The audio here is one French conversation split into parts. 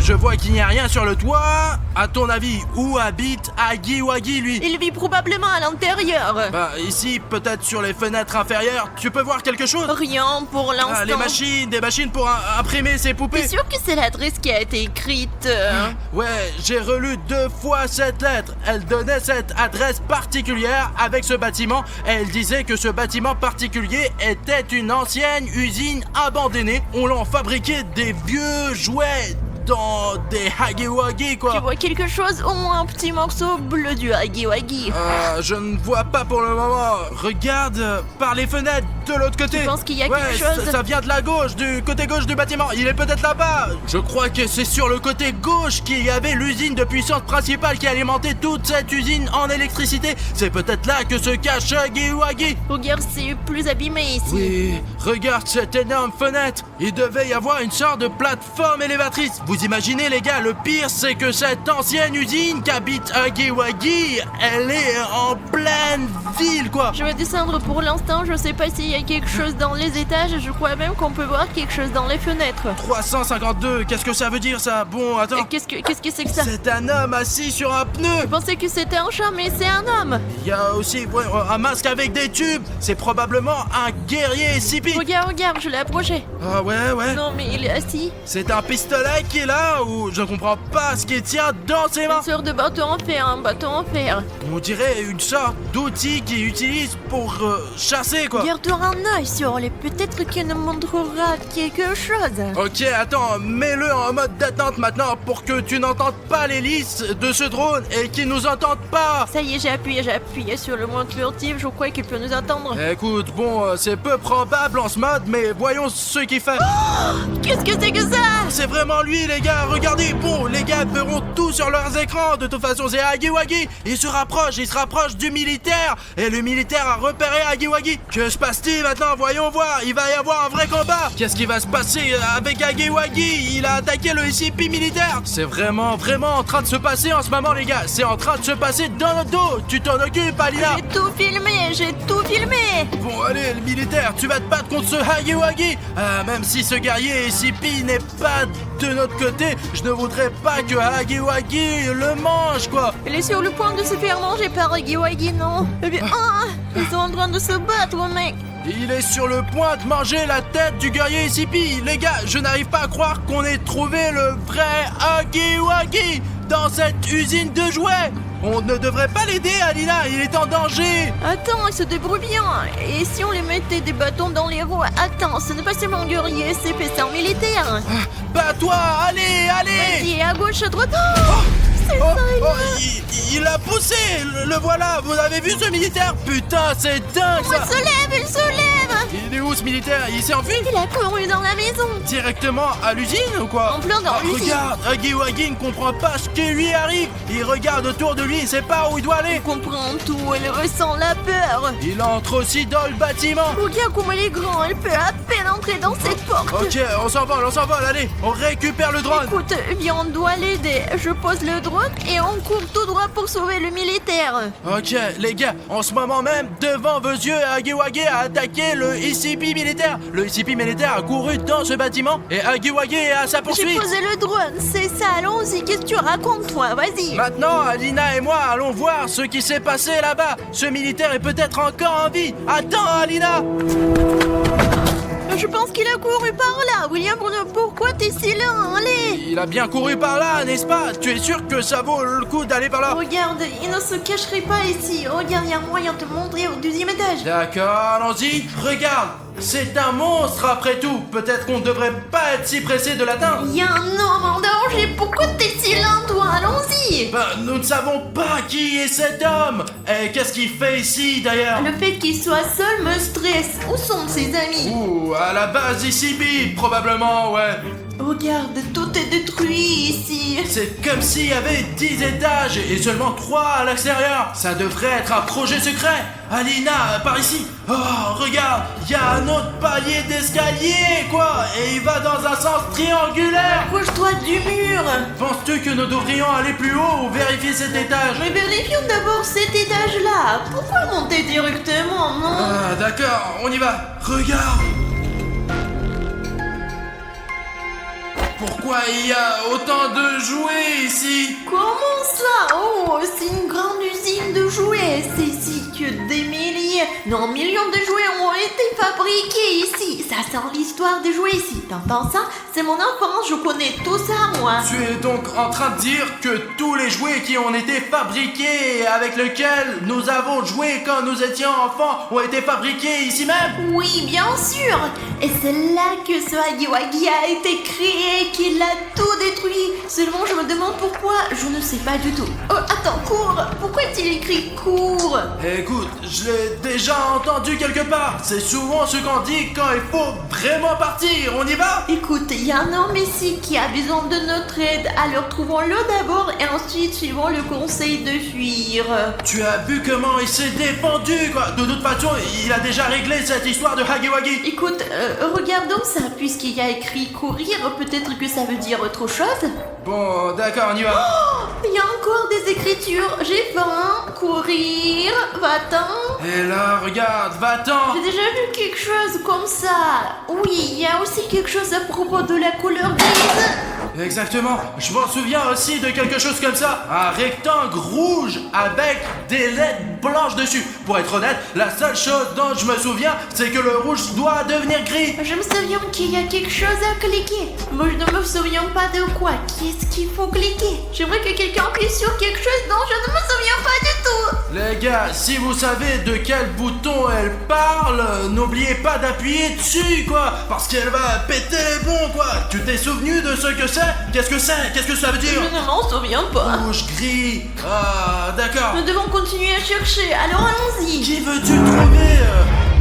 je vois qu'il n'y a rien sur le toit. À ton avis, où habite Huggy Wuggy, lui? Il vit probablement à l'intérieur. Bah, ici, peut-être sur les fenêtres inférieures. Tu peux voir quelque chose? Rien pour l'instant. Ah, les machines, des machines pour imprimer ces poupées. T'es sûr que c'est l'adresse qui a été écrite Ouais, j'ai relu 2 fois cette lettre. Elle donnait cette adresse particulière avec ce bâtiment et elle disait que ce bâtiment particulier était une ancienne usine abandonnée. On l'en fabriquait des vieux jouets dans des Huggy Wuggy, quoi. Tu vois quelque chose? Au moins un petit morceau bleu du Huggy Wuggy. Je ne vois pas pour le moment. Regarde par les fenêtres de l'autre côté. Tu penses qu'il y a quelque chose? Ça vient de la gauche, du côté gauche du bâtiment. Il est peut-être là-bas. Je crois que c'est sur le côté gauche qu'il y avait l'usine de puissance principale qui alimentait toute cette usine en électricité. C'est peut-être là que se cache Huggy Wuggy. Regarde, c'est plus abîmé ici. Oui, regarde cette énorme fenêtre. Il devait y avoir une sorte de plateforme élévatrice. Vous imaginez, les gars, le pire c'est que cette ancienne usine qu'habite Huggy Wuggy, elle est en pleine ville, quoi. Je vais descendre pour l'instant, je sais pas s'il y a quelque chose dans les étages, je crois même qu'on peut voir quelque chose dans les fenêtres. 352, qu'est-ce que ça veut dire, ça? Bon, attends. Qu'est-ce que c'est que ça? C'est un homme assis sur un pneu. Je pensais que c'était un chat, mais c'est un homme. Il y a aussi un masque avec des tubes. C'est probablement un guerrier SCP. Regarde, je l'ai approché. Ah ouais. Non, mais il est assis. C'est un pistolet qui est là ou je comprends pas ce qu'il tient dans ses mains. Une sorte de bâton en fer, un bâton en fer. On dirait une sorte d'outil qu'il utilise pour chasser, quoi. Garde un œil sur les, peut-être qu'il nous montrera quelque chose. Ok, attends, mets-le en mode d'attente maintenant pour que tu n'entendes pas l'hélice de ce drone et qu'il nous entende pas. Ça y est, j'ai appuyé sur le mode furtif, je crois qu'il peut nous entendre. Écoute, bon, c'est peu probable en ce mode, mais voyons ce qu'il fait. Qu'est-ce que c'est que ça? C'est vraiment lui, les gars, regardez. Bon, les gars verront tout sur leurs écrans. De toute façon, c'est Huggy Wuggy. Il se rapproche du militaire. Et le militaire a repéré Huggy Wuggy. Que se passe-t-il maintenant? Voyons voir. Il va y avoir un vrai combat. Qu'est-ce qui va se passer avec Huggy Wuggy? Il a attaqué le SCP militaire. C'est vraiment en train de se passer en ce moment, les gars. C'est en train de se passer dans notre dos. Tu t'en occupes, Alina? J'ai tout filmé. Bon, allez, le militaire, tu vas te battre contre ce Huggy Wuggy. Même si ce guerrier SCP n'est pas de notre côté, je ne voudrais pas que Huggy Wuggy le mange, quoi. Il est sur le point de se faire manger par Huggy Wuggy, non? Eh bien, ils sont en train de se battre, mec. Il est sur le point de manger la tête du guerrier SCP. Les gars, je n'arrive pas à croire qu'on ait trouvé le vrai Huggy Wuggy dans cette usine de jouets. On ne devrait pas l'aider, Alina, il est en danger. Attends, il se débrouille bien. Et si on lui mettait des bâtons dans les roues? Attends, ce n'est pas seulement un guerrier SCP, c'est un militaire. Bats-toi, allez. Vas-y, à gauche, à droite. C'est ça, il l'a poussé, le voilà. Vous avez vu ce militaire? Putain, c'est dingue, ça. Il se lève. Il est où, ce militaire? Il s'est enfui? Il a couru dans la maison. Directement à l'usine ou quoi? En plein dans l'usine. Regarde, Huggy Wuggy ne comprend pas ce qui lui arrive. Il regarde autour de lui, il sait pas où il doit aller. Il comprend tout, il ressent la peur. Il entre aussi dans le bâtiment. Regarde comment il est grand, il peut à peine entrer dans cette porte. Ok, on s'envole, allez, on récupère le drone. Écoute, bien, on doit l'aider. Je pose le drone et on court tout droit pour sauver le militaire. Ok, les gars, en ce moment même, devant vos yeux, Huggy Wuggy a attaqué le SCP militaire. Le SCP militaire a couru dans ce bâtiment et Huggy Wuggy est à sa J'ai poursuite. posé le drone, c'est ça, allons-y, qu'est-ce que tu racontes, toi? Vas-y. Maintenant, Alina et moi allons voir ce qui s'est passé là-bas. Ce militaire est peut-être encore en vie. Attends, Alina. Je pense qu'il a couru par là. William, pourquoi t'es si lent? Allez. Il a bien couru par là, n'est-ce pas? Tu es sûr que ça vaut le coup d'aller par là? Regarde, il ne se cacherait pas ici. Regarde, il y a moyen de te montrer au 2e étage. D'accord, allons-y. Regarde, c'est un monstre après tout. Peut-être qu'on ne devrait pas être si pressé de l'atteindre. Il y a un homme en danger. Pourquoi t'es si lent, toi? Allons-y. Nous ne savons pas qui est cet homme. Et qu'est-ce qu'il fait ici, d'ailleurs? Le fait qu'il soit seul me stresse. Où sont ses amis? Ouh, à la base ici, probablement, ouais. Regarde, tout est détruit ici. C'est comme s'il y avait 10 étages et seulement 3 à l'extérieur. Ça devrait être un projet secret. Alina, par ici. Oh, regarde, il y a un autre palier d'escalier, quoi. Et il va dans un sens triangulaire. Approche-toi du mur. Penses-tu que nous devrions aller plus haut ou vérifier cet étage? Mais vérifions d'abord cet étage-là. Pourquoi monter directement, non? Ah, d'accord, on y va. Regarde. pourquoi il y a autant de jouets ici? Comment ça? Oh, c'est une grande usine de jouets. C'est ici que des milliers, non millions de jouets ont été fabriqués ici. Ça sent l'histoire des jouets ici. T'entends ça? C'est mon enfance, je connais tout ça, moi. Tu es donc en train de dire que tous les jouets qui ont été fabriqués et avec lesquels nous avons joué quand nous étions enfants ont été fabriqués ici même? Oui, bien sûr. Et c'est là que ce Huggy Wuggy a été créé, qu'il a tout détruit. Seulement, je me demande pourquoi. Je ne sais pas du tout. Oh, attends, cours. Pourquoi est-il écrit cours? Écoute, je l'ai déjà entendu quelque part. C'est souvent ce qu'on dit quand il faut vraiment partir. On y va? Écoute, il y a un homme ici qui a besoin de notre aide. Alors trouvons-le d'abord et ensuite suivons le conseil de fuir. Tu as vu comment il s'est défendu, quoi. De toute façon, il a déjà réglé cette histoire de Huggy Wuggy. Écoute, regardons ça. Puisqu'il y a écrit courir, peut-être que ça veut dire autre chose. Bon, d'accord, on y va. Oh, il y a encore des écritures. J'ai faim. Courir. Va-t'en. Et là, regarde, va-t'en. J'ai déjà vu quelque chose comme ça. Oui, il y a aussi quelque chose à propos de la couleur grise. Exactement, je m'en souviens aussi de quelque chose comme ça. Un rectangle rouge avec des lettres blanches dessus. Pour être honnête, la seule chose dont je me souviens, c'est que le rouge doit devenir gris. Je me souviens qu'il y a quelque chose à cliquer. Moi, je ne me souviens pas de quoi. Qu'est-ce qu'il faut cliquer? J'aimerais que quelqu'un appuie sur quelque chose dont je ne me souviens pas du tout. Les gars, si vous savez de quel bouton elle parle, n'oubliez pas d'appuyer dessus, quoi. Parce qu'elle va péter les plombs, quoi. Tu t'es souvenu de ce que c'est? Qu'est-ce que c'est? Qu'est-ce que ça veut dire? Je ne m'en souviens pas. Rouge, gris. Ah, d'accord. Nous devons continuer à chercher, alors allons-y. Qui veux-tu trouver?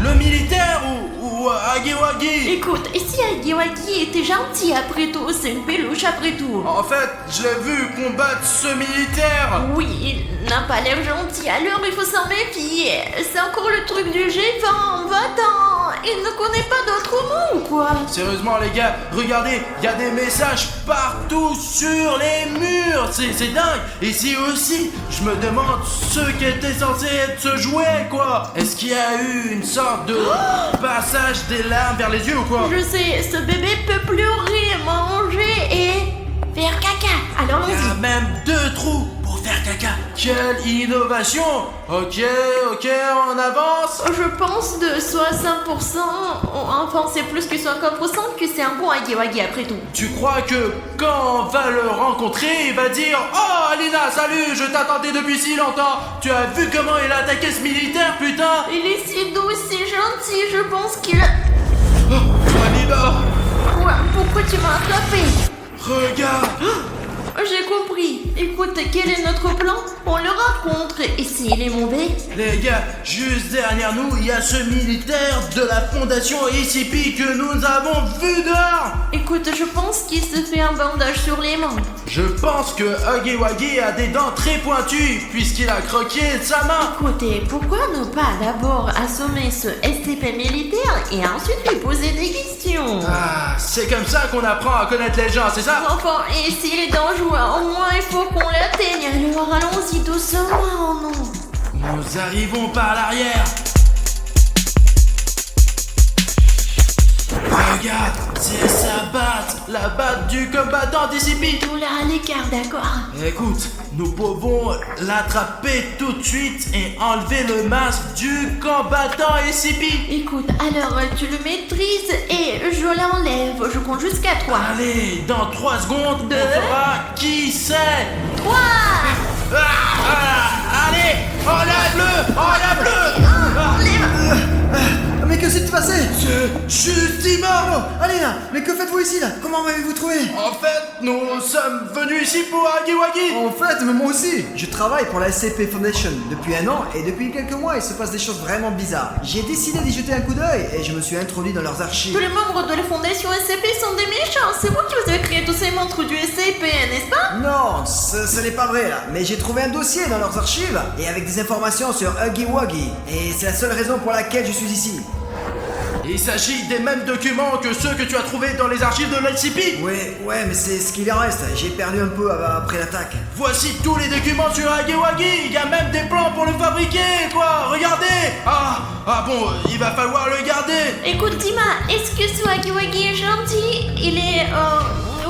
Le militaire ou Huggy Wuggy? Écoute, et si Huggy Wuggy était gentil après tout? C'est une peluche après tout. En fait, je l'ai vu combattre ce militaire. Oui, il n'a pas l'air gentil, alors il faut s'en méfier. C'est encore le truc du G20, va-t'en. Il ne connaît pas d'autres mots ou quoi? Sérieusement les gars, regardez, il y a des messages partout sur les murs. C'est dingue. Ici aussi, je me demande ce qui était censé être ce jouet, quoi. Est-ce qu'il y a eu une sorte de passage des larmes vers les yeux ou quoi? Je sais, ce bébé peut pleurer, manger et faire caca. Alors Il y a allons-y. même 2 trous pour faire caca. Quelle innovation. Ok, on avance. Je pense de 60%, enfin c'est plus que 50% que c'est un bon Huggy Wuggy après tout. Tu crois que quand on va le rencontrer, il va dire « Oh Alina, salut, je t'attendais depuis si longtemps. Tu as vu comment il a attaqué ce militaire, putain ?» Il est si doux, si gentil, je pense qu'il a... Oh, Alina, Quoi? Pourquoi tu m'as attrapé? regarde. J'ai compris. Écoute, quel est notre plan? On le rencontre, et s'il est mauvais? Les gars, juste derrière nous, il y a ce militaire de la fondation ICP que nous avons vu dehors. Écoute, je pense qu'il se fait un bandage sur les mains. Je pense que Huggy Wuggy a des dents très pointues puisqu'il a croqué sa main. Écoutez, pourquoi ne pas d'abord assommer ce SCP militaire et ensuite lui poser des questions? Ah, c'est comme ça qu'on apprend à connaître les gens, c'est ça? Enfin, et s'il est dangereux, au moins il faut qu'on l'atteigne. Alors allons-y doucement, non? Nous arrivons par l'arrière. Regarde, c'est sa batte, la batte du combattant d'ICP. Tout là à l'écart, d'accord? Écoute, nous pouvons l'attraper tout de suite et enlever le masque du combattant ICP. Écoute, alors tu le maîtrises et je l'enlève. Je compte jusqu'à 3. Allez, dans 3 secondes, Deux. on saura qui c'est. 3. Allez, enlève-le, enlève-le. Mais que s'est-il passé? C'est juste immense. Allez là, mais que faites-vous ici là? Comment m'avez-vous trouvé? En fait, nous sommes venus ici pour Huggy Wuggy. En fait, mais moi aussi. Je travaille pour la SCP Foundation depuis 1 an et depuis quelques mois il se passe des choses vraiment bizarres. J'ai décidé d'y jeter un coup d'œil et je me suis introduit dans leurs archives. Tous les membres de la fondation SCP sont des méchants. C'est vous qui vous avez créé tous ces monstres du SCP, n'est-ce pas? Non, ce n'est pas vrai là, mais j'ai trouvé un dossier dans leurs archives et avec des informations sur Huggy Wuggy. Et c'est la seule raison pour laquelle je suis ici. Il s'agit des mêmes documents que ceux que tu as trouvés dans les archives de l'ICP. Ouais, mais c'est ce qu'il en reste. J'ai perdu un peu après l'attaque. Voici tous les documents sur Huggy Wuggy. Il y a même des plans pour le fabriquer, quoi. Regardez. Ah bon, il va falloir le garder. Écoute, Dima, est-ce que ce Huggy Wuggy est gentil? Il est,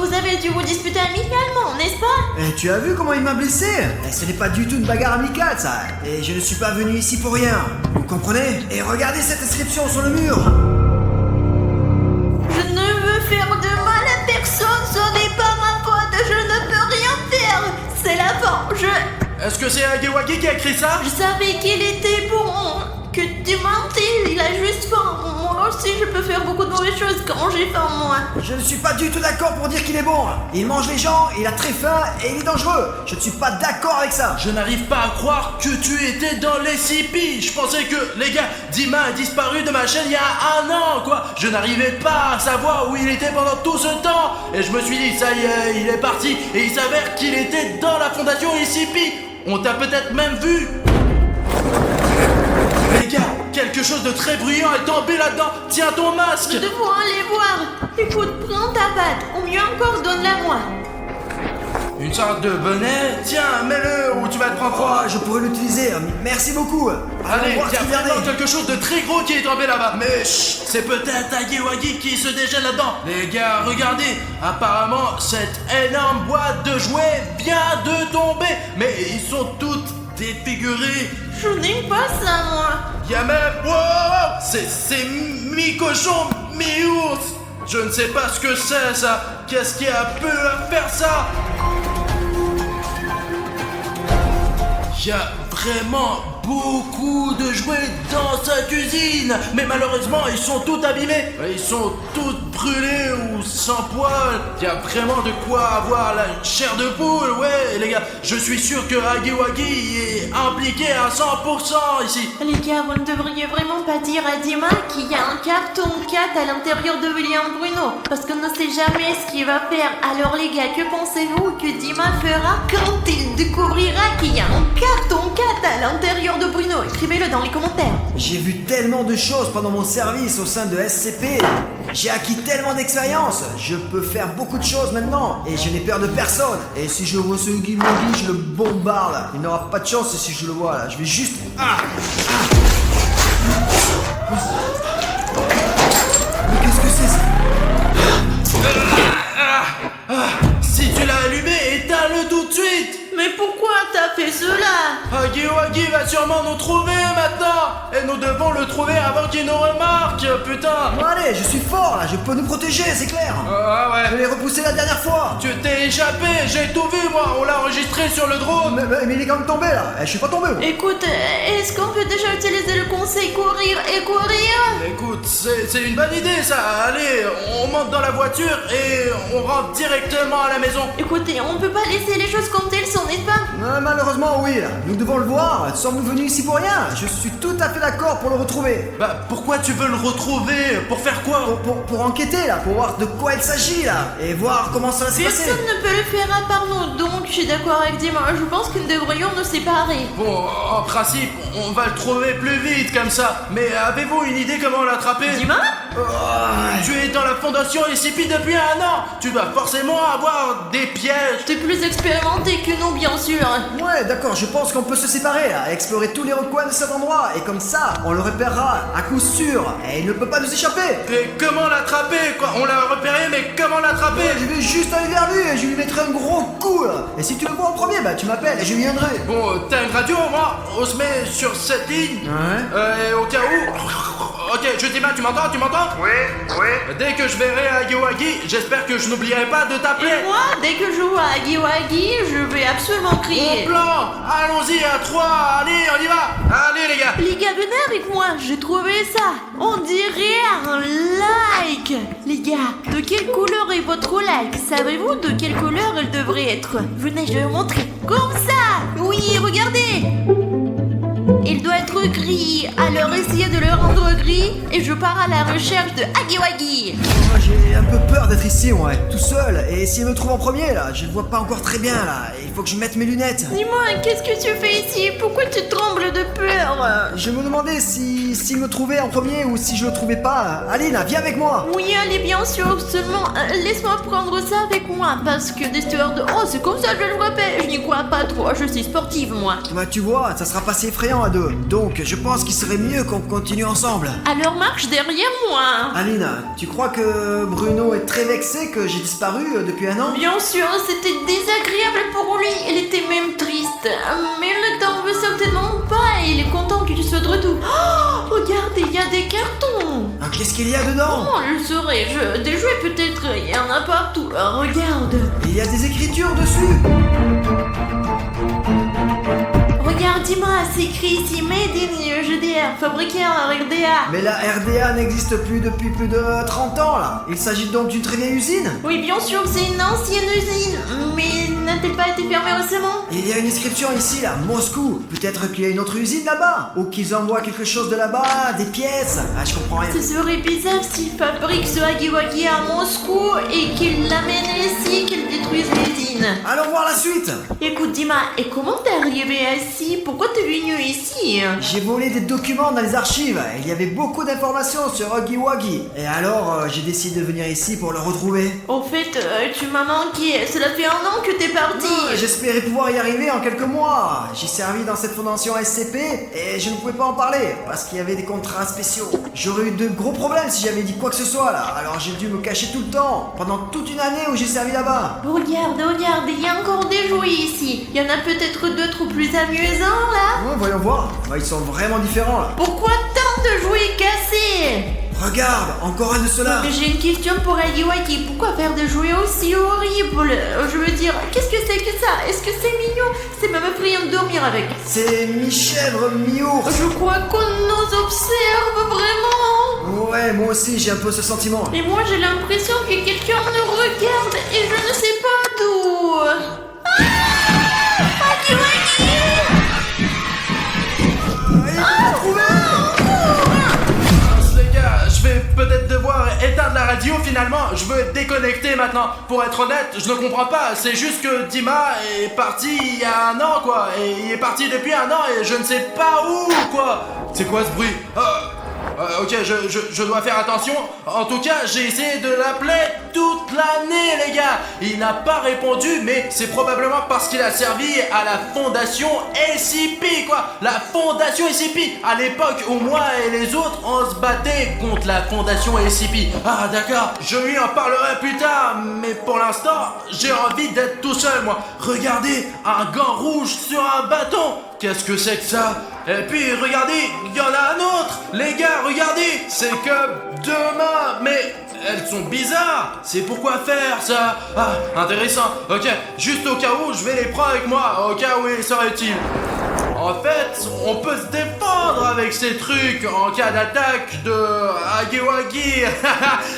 vous avez dû vous disputer amicalement, n'est-ce pas? Et tu as vu comment il m'a blessé? Et ce n'est pas du tout une bagarre amicale, ça. Et je ne suis pas venu ici pour rien. Vous comprenez? Et regardez cette inscription sur le mur. Je ne veux faire de mal à personne, ce n'est pas ma faute, je ne peux rien faire. C'est la fin, Est-ce que c'est Hagiwagi qui a écrit ça? Je savais qu'il était bon, que tu mentais, il a juste faim. Moi aussi, je peux faire beaucoup de mauvaises choses quand j'ai faim, moi. Je ne suis pas du tout d'accord pour dire qu'il est bon. Il mange les gens, il a très faim et il est dangereux. Je ne suis pas d'accord avec ça. Je n'arrive pas à croire que tu étais dans les SCP. Je pensais que, les gars, Dima a disparu de ma chaîne il y a 1 an, quoi. Je n'arrivais pas à savoir où il était pendant tout ce temps. Et je me suis dit, ça y est, il est parti. Et il s'avère qu'il était dans la fondation SCP. On t'a peut-être même vu. Les gars, quelque chose de très bruyant est tombé là-dedans. Tiens ton masque. Nous devons aller voir. Écoute, prends ta batte, ou mieux encore, donne-la-moi. Une sorte de bonnet. Tiens, mets-le ou tu vas te prendre froid. Oh, je pourrais l'utiliser. Merci beaucoup. Allez, voir il y a ce qu'il y a vraiment dedans. quelque chose de très gros qui est tombé là-bas. Mais chut, c'est peut-être Hagiwagi qui se déchaîne là-dedans. Les gars, regardez. Apparemment, cette énorme boîte de jouets vient de tomber. Mais ils sont toutes défigurés. Je n'aime pas ça, moi. Il y a même... Wow, c'est mi-cochon, mi-ours. Je ne sais pas ce que c'est, ça. Qu'est-ce qui a pu faire ça? Il y a vraiment beaucoup de jouets dans sa cuisine. Mais malheureusement, ils sont tous abîmés. Ils sont tous brûlés ou sans poils. Il y a vraiment de quoi avoir la chair de poule. Ouais, les gars, je suis sûr que Hagiwagi est impliqué à 100% ici. Les gars, vous ne devriez vraiment pas dire à Dima qu'il y a un carton 4 à l'intérieur de William Bruno, parce qu'on ne sait jamais ce qu'il va faire. Alors les gars, que pensez-vous que Dima fera quand il découvrira qu'il y a un carton 4 à l'intérieur de Bruno? Écrivez-le dans les commentaires. J'ai vu tellement de choses pendant mon service au sein de SCP. J'ai acquis tellement d'expérience. Je peux faire beaucoup de choses maintenant. Et je n'ai peur de personne. Et si je vois ce Hagiwagi, je le bombarde. Il n'aura pas de chance si je le vois là. Je vais juste... Mais qu'est-ce que c'est ça? Si tu l'as allumé, éteins-le tout de suite. Mais pourquoi t'as fait cela? Hagiwagi va sûrement nous trouver maintenant. Et nous devons le trouver avant qu'il nous remarque. Putain. Bon allez, je suis fort là. Je peux nous protéger, c'est clair. Ah ouais. Je l'ai repoussé la dernière fois. Tu t'es échappé, j'ai tout vu moi, on l'a enregistré sur le drone. Mais il est quand même tombé là. Je suis pas tombé. Écoute, est-ce qu'on peut déjà utiliser le conseil courir et courir? Écoute, c'est une bonne idée ça. Allez, on monte dans la voiture et on rentre directement à la maison. Écoutez, on peut pas laisser les choses comme elles sont, n'est-ce pas? Malheureusement oui, là. Nous devons le voir. Sommes-nous venus ici pour rien? Je suis tout à fait d'accord pour le retrouver. Bah pourquoi tu veux le retrouver? Pour faire quoi? Pour enquêter là, pour voir de quoi il s'agit là. Et voir comment ça va se passer. Personne ne peut le faire à part nous, donc je suis d'accord avec Dima. Je pense que nous devrions nous séparer. Bon, en principe, on va le trouver plus vite comme ça. Mais avez-vous une idée comment l'attraper? Dima? Tu es dans la fondation SCP depuis 1 an. Tu dois forcément avoir des pièges. T'es plus expérimenté que nous, bien sûr. Ouais, d'accord, je pense qu'on peut se séparer là, explorer tous les recoins de cet endroit. Et comme ça, on le repérera à coup sûr. Et il ne peut pas nous échapper. Mais comment l'attraper quoi? On l'a repéré, mais comment l'attraper? Je vais juste aller vers lui et je lui mettrai un gros coup là. Et si tu le vois en premier, bah tu m'appelles et je viendrai. Bon, t'as une radio, moi? On se met sur cette ligne. Ouais. Au cas où. Ok, je dis mal, tu m'entends? Oui. Dès que je verrai Hagiwagi, j'espère que je n'oublierai pas de t'appeler. Et moi, dès que je vois Hagiwagi, je vais absolument crier. Bon plan. Allons-y à 3. Allez, on y va. Allez les gars. Les gars, venez avec moi, j'ai trouvé ça. On dirait un like. Les gars, de quelle couleur est votre like? Savez-vous de quelle couleur elle devrait être? Venez, je vais vous montrer. Comme ça. Oui, regardez. Il doit être gris, alors essayez de le rendre gris et je pars à la recherche de Hagiwagi. Moi, j'ai un peu peur d'être ici, ouais, tout seul. Et s'il me trouve en premier là, je le vois pas encore très bien là. Il faut que je mette mes lunettes. Dis-moi, qu'est-ce que tu fais ici? Pourquoi tu trembles de peur? Je me demandais s'il me trouvait en premier ou si je le trouvais pas. Aline, viens avec moi. Oui, allez, bien sûr, seulement laisse-moi prendre ça avec moi parce que des stewards de... Oh, c'est comme ça, je le rappelle, je n'y crois pas trop, je suis sportive moi. Bah tu vois, ça sera pas si effrayant à d'eux. Donc je pense qu'il serait mieux qu'on continue ensemble. Alors marche derrière moi. Aline, tu crois que Bruno est très vexé que j'ai disparu depuis un an? Bien sûr, c'était désagréable pour lui. Il était même triste. Mais il ne t'en veut certainement pas et il est content que tu sois de retour. Oh, regardez, il y a des cartons. Ah, qu'est-ce qu'il y a dedans? Oh, le saurais-je. Des jouets peut-être, il y en a partout. Regarde. Il y a des écritures dessus. Regarde, dis-moi, c'est écrit ici Made in GDR, fabriqué en RDA. Mais la RDA n'existe plus depuis plus de 30 ans là. Il s'agit donc d'une très vieille usine? Oui, bien sûr, c'est une ancienne usine. Mais n'a-t-elle pas été fermée récemment? Il y a une inscription ici là, Moscou. Peut-être qu'il y a une autre usine là-bas. Ou qu'ils envoient quelque chose de là-bas, des pièces. Ah, je comprends rien. Ce serait bizarre s'ils fabriquent ce Hagiwagi à Moscou et qu'ils l'amènent ici, qu'ils détruisent l'usine. Allons voir la suite. Écoute, Dima, et comment t'es arrivé ici? Pourquoi t'es venu ici? J'ai volé des documents dans les archives. Il y avait beaucoup d'informations sur Hagiwagi. Et alors, j'ai décidé de venir ici pour le retrouver. Au fait, tu m'as manqué. Cela fait un an que t'es parti. J'espérais pouvoir y arriver en quelques mois. J'ai servi dans cette fondation SCP et je ne pouvais pas en parler parce qu'il y avait des contrats spéciaux. J'aurais eu de gros problèmes si j'avais dit quoi que ce soit là. Alors j'ai dû me cacher tout le temps pendant toute une année où j'ai servi là-bas. Regarde, il y a encore des jouets ici. Il y en a peut-être d'autres plus amusants là. Ouais, voyons voir. Bah, ils sont vraiment différents là. Pourquoi tant de jouets cassés? Regarde, encore un de ceux-là. Mais j'ai une question pour Hagiwagi. Pourquoi faire des jouets aussi horribles? Je veux dire, qu'est-ce que c'est que ça? Est-ce que c'est mignon? C'est même effrayant de dormir avec. C'est mi-chèvre, mi-ours. Je crois qu'on nous observe vraiment. Ouais, moi aussi j'ai un peu ce sentiment. Et moi j'ai l'impression que quelqu'un nous regarde et je ne sais pas d'où. Hagiwagi! Les gars, je vais peut-être devoir éteindre la radio finalement. Je veux déconnecter maintenant. Pour être honnête, je ne comprends pas. C'est juste que Dima est parti il y a un an quoi. Et il est parti depuis un an et je ne sais pas où quoi. C'est quoi ce bruit? Ok, je dois faire attention. En tout cas, j'ai essayé de l'appeler toute l'année, les gars. Il n'a pas répondu, mais c'est probablement parce qu'il a servi à la fondation SCP, quoi. La fondation SCP. À l'époque où moi et les autres, on se battait contre la fondation SCP. Ah, d'accord, je lui en parlerai plus tard. Mais pour l'instant, j'ai envie d'être tout seul, moi. Regardez, un gant rouge sur un bâton. Qu'est-ce que c'est que ça? Et puis regardez, il y en a un autre. Les gars, regardez, c'est comme deux mains, mais elles sont bizarres. C'est pourquoi faire ça? Ah, intéressant. Ok, juste au cas où, je vais les prendre avec moi, au cas où il serait utile. En fait, on peut se défendre avec ces trucs en cas d'attaque de Hagiwagi.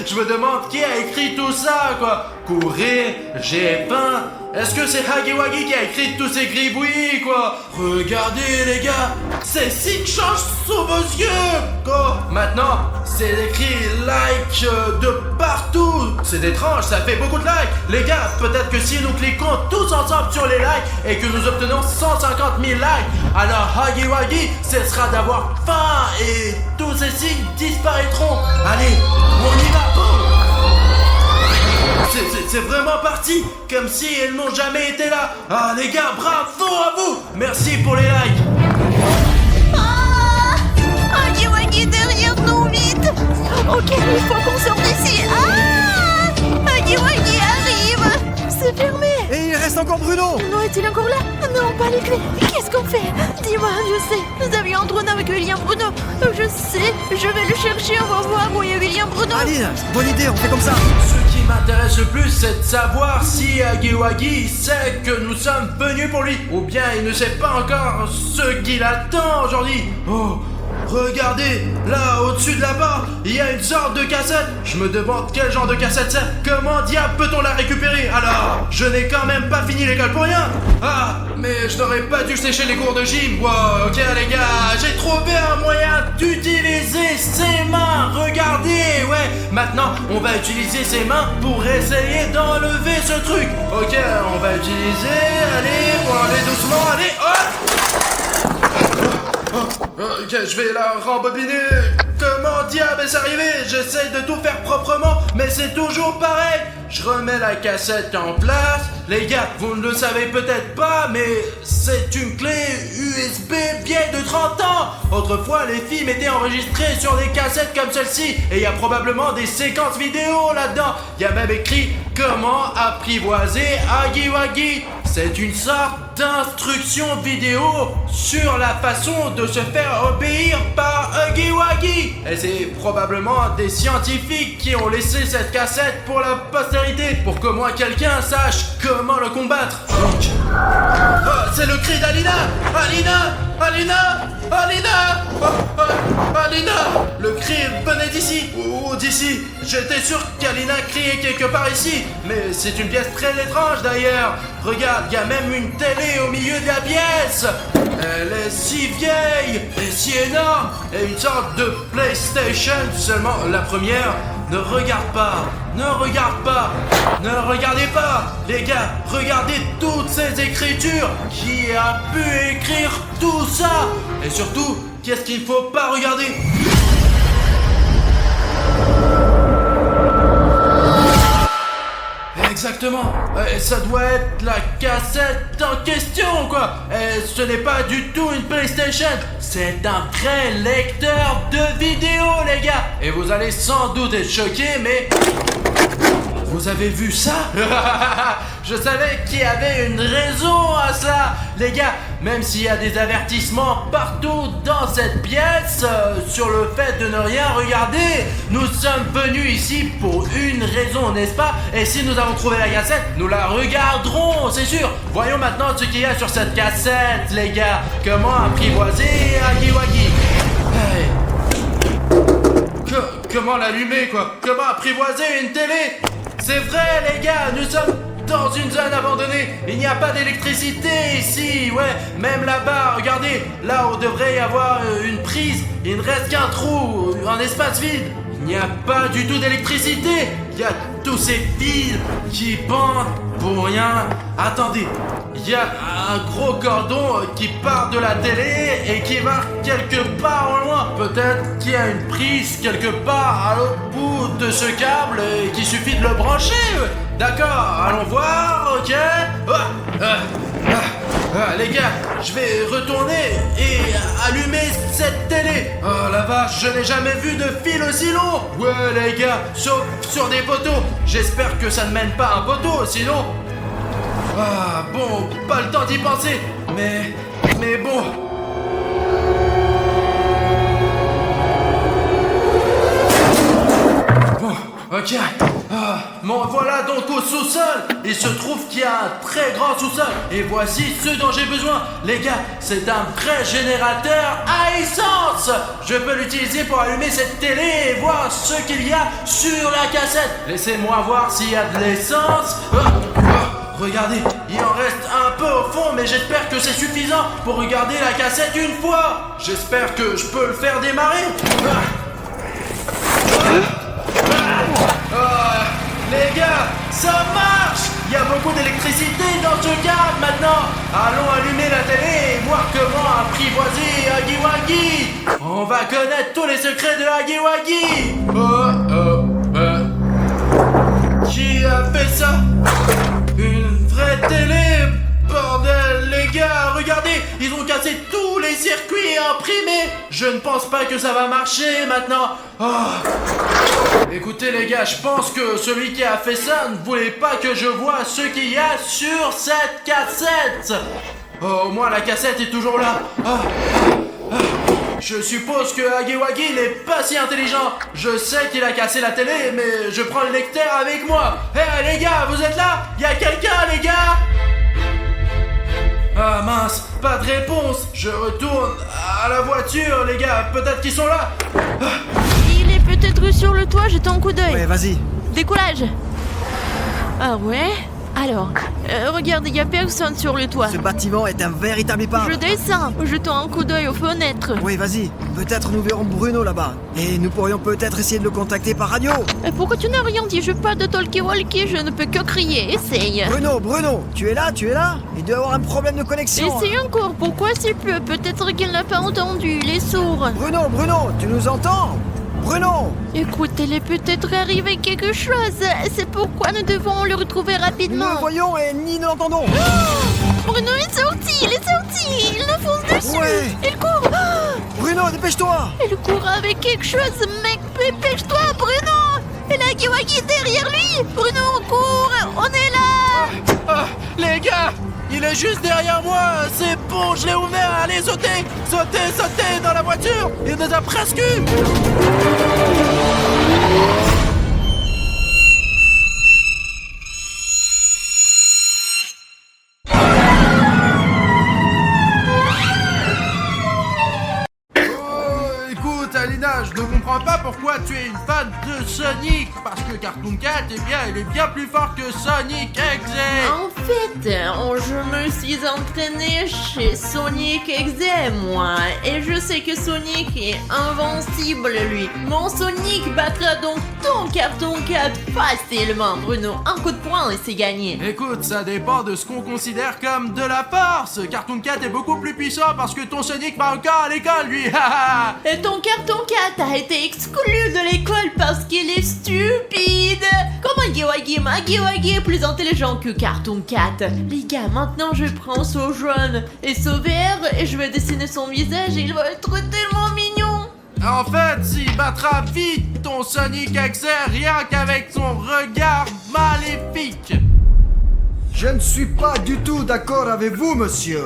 Je me demande qui a écrit tout ça, quoi. Courir, j'ai faim. Est-ce que c'est Hagiwagi qui a écrit tous ces gribouillis, quoi? Regardez, les gars, ces signes changent sous vos yeux. Quoi? Maintenant, c'est écrit like de partout. C'est étrange, ça fait beaucoup de likes. Les gars, peut-être que si nous cliquons tous ensemble sur les likes et que nous obtenons 150 000 likes, alors Hagiwagi cessera d'avoir faim et tous ces signes disparaîtront. Allez, on y va, boum! C'est vraiment parti, comme si elles n'ont jamais été là. Ah les gars, bravo à vous. Merci pour les likes. Ah! Hagiwagi derrière nous, vite! Ok, il faut qu'on sorte d'ici. Ah! Hagiwagi arrive! C'est fermé! Et il reste encore Bruno. Non, est-il encore là? Non, pas les clés. Qu'est-ce qu'on fait? Dis-moi, je sais. Nous avions un trône avec William Bruno. Je sais, je vais le chercher, on va voir où est William Bruno. Aline, bonne idée, on fait comme ça. Ce qui m'intéresse le plus, c'est de savoir si Hagiwagi sait que nous sommes venus pour lui, ou bien il ne sait pas encore ce qu'il attend aujourd'hui. Oh, regardez, là au-dessus de la barre, il y a une sorte de cassette. Je me demande quel genre de cassette c'est. Comment diable peut-on la récupérer? Alors, je n'ai quand même pas fini l'école pour rien. Ah, mais je n'aurais pas dû sécher les cours de gym. Wow, ok les gars, j'ai trouvé un moyen d'utiliser ses mains. Regardez, ouais. Maintenant, on va utiliser ses mains pour essayer d'enlever ce truc. Ok, on va utiliser. Allez, pour aller doucement. Allez, ok, je vais la rembobiner. Comment diable est-ce arrivé? J'essaie de tout faire proprement, mais c'est toujours pareil. je remets la cassette en place. Les gars, vous ne le savez peut-être pas, mais c'est une clé USB vieille de 30 ans. Autrefois, les films étaient enregistrés sur des cassettes comme celle-ci, et il y a probablement des séquences vidéo là-dedans. Il y a même écrit comment apprivoiser Huggy Wuggy. C'est une sorte d'instruction vidéo sur la façon de se faire obéir par Huggy Wuggy. Et c'est probablement des scientifiques qui ont laissé cette cassette pour la postérité, pour qu'au moins quelqu'un sache comment le combattre. Donc, c'est le cri d'Alina. Alina, Alina, Alina, Alina. Le cri venait d'ici, ou d'ici. J'étais sûr qu'Alina criait quelque part ici, mais c'est une pièce très étrange d'ailleurs. Regarde, il y a même une télé au milieu de la pièce. Elle est si vieille et si énorme, et une sorte de PlayStation. Seulement la première. Ne regarde pas, ne regarde pas, ne regardez pas. Les gars, regardez toutes ces écritures. Qui a pu écrire tout ça? Et surtout, qu'est-ce qu'il ne faut pas regarder? Exactement, ça doit être la cassette en question quoi. Ce n'est pas du tout une PlayStation, c'est un vrai lecteur de vidéos les gars. Et vous allez sans doute être choqués, mais vous avez vu ça? Je savais qu'il y avait une raison à ça. Les gars, même s'il y a des avertissements partout dans cette pièce sur le fait de ne rien regarder, nous sommes venus ici pour une raison, n'est-ce pas? Et si nous avons trouvé la cassette, nous la regarderons, c'est sûr. Voyons maintenant ce qu'il y a sur cette cassette, les gars. Comment apprivoiser Huggy Wuggy? Comment l'allumer, quoi? Comment apprivoiser une télé? C'est vrai, les gars, nous sommes dans une zone abandonnée. Il n'y a pas d'électricité ici, ouais. Même là-bas, regardez, là où devrait y avoir une prise, il ne reste qu'un trou, un espace vide. Il n'y a pas du tout d'électricité. Il y a tous ces fils qui pendent pour rien. Attendez, il y a un gros cordon qui part de la télé et qui va quelque part au loin. Peut-être qu'il y a une prise quelque part à l'autre bout de ce câble et qu'il suffit de le brancher. D'accord, allons voir, ok. Les gars, je vais retourner et allumer cette télé. Oh la vache, je n'ai jamais vu de fil aussi long. Ouais les gars, sauf sur des poteaux. J'espère que ça ne mène pas un poteau, sinon... Ah bon, pas le temps d'y penser. Mais bon... Ok, bon voilà donc au sous-sol. Il se trouve qu'il y a un très grand sous-sol. Et voici ce dont j'ai besoin. Les gars, c'est un vrai générateur à essence. Je peux l'utiliser pour allumer cette télé et voir ce qu'il y a sur la cassette. Laissez-moi voir s'il y a de l'essence. Regardez, il en reste un peu au fond, mais j'espère que c'est suffisant pour regarder la cassette une fois. J'espère que je peux le faire démarrer. Les gars, ça marche! Il y a beaucoup d'électricité dans ce câble maintenant. Allons allumer la télé et voir comment apprivoiser Huggy Wuggy. On va connaître tous les secrets de Huggy Wuggy. Qui a fait ça? Une vraie télé? Bordel, les gars, regardez, ils ont cassé tous les circuits imprimés. Je ne pense pas que ça va marcher maintenant. Écoutez les gars, je pense que celui qui a fait ça ne voulait pas que je voie ce qu'il y a sur cette cassette. Au moins la cassette est toujours là. Je suppose que Huggy Wuggy n'est pas si intelligent. Je sais qu'il a cassé la télé, mais je prends le lecteur avec moi. Les gars, vous êtes là? Il y a quelqu'un les gars? Ah mince, pas de réponse. Je retourne à la voiture les gars, peut-être qu'ils sont là. Il est peut-être sur le toit, jette un coup d'œil. Ouais, vas-y. Décollage. Ah ouais? Alors, regarde, il n'y a personne sur le toit. Ce bâtiment est un véritable épave. Je descends, jetons un coup d'œil aux fenêtres. Oui, vas-y. Peut-être nous verrons Bruno là-bas. Et nous pourrions peut-être essayer de le contacter par radio. Pourquoi tu n'as rien dit? Je parle de talkie-walkie, je ne peux que crier. Essaye. Bruno, tu es là? Il doit y avoir un problème de connexion. Essaye encore, pourquoi s'il pleut? Peut-être qu'il n'a pas entendu, il est sourd. Bruno, tu nous entends? Bruno! Écoute, il est peut-être arrivé quelque chose. C'est pourquoi nous devons le retrouver Nous rapidement. le voyons et ni ne l'entendons! Bruno est sorti, il nous fonce dessus. Ouais. Il court. Bruno, dépêche-toi! Il court avec quelque chose, mec, dépêche-toi, Bruno. Et la Giwagi derrière lui. Bruno, on court, on est là. Ah, les gars, il est juste derrière moi. C'est bon, je l'ai ouvert. Allez, sautez, sautez, sautez dans la voiture. Il nous a presque eu. Écoute, Alina, je ne comprends pas pourquoi tu es une fan de Sonic. Parce que Cartoon Cat, eh bien, il est bien plus fort que Sonic Exe. En fait, je me suis entraîné chez Sonic Exe, moi. Et je sais que Sonic est invincible, lui. Mon Sonic battra donc ton Cartoon Cat facilement, Bruno. Un coup de poing et c'est gagné. Écoute, ça dépend de ce qu'on considère comme de la force. Cartoon Cat est beaucoup plus puissant parce que ton Sonic va encore à l'école, lui. Et ton Cartoon Cat a été exclu de l'école parce qu'il est stupide. Comment Giwagi est plus intelligent que Cartoon Cat. Les gars, maintenant je prends ce jaune et ce vert et je vais dessiner son visage et il va être tellement mignon. En fait, s'il battra vite ton Sonic Exe rien qu'avec son regard maléfique. Je ne suis pas du tout d'accord avec vous, monsieur.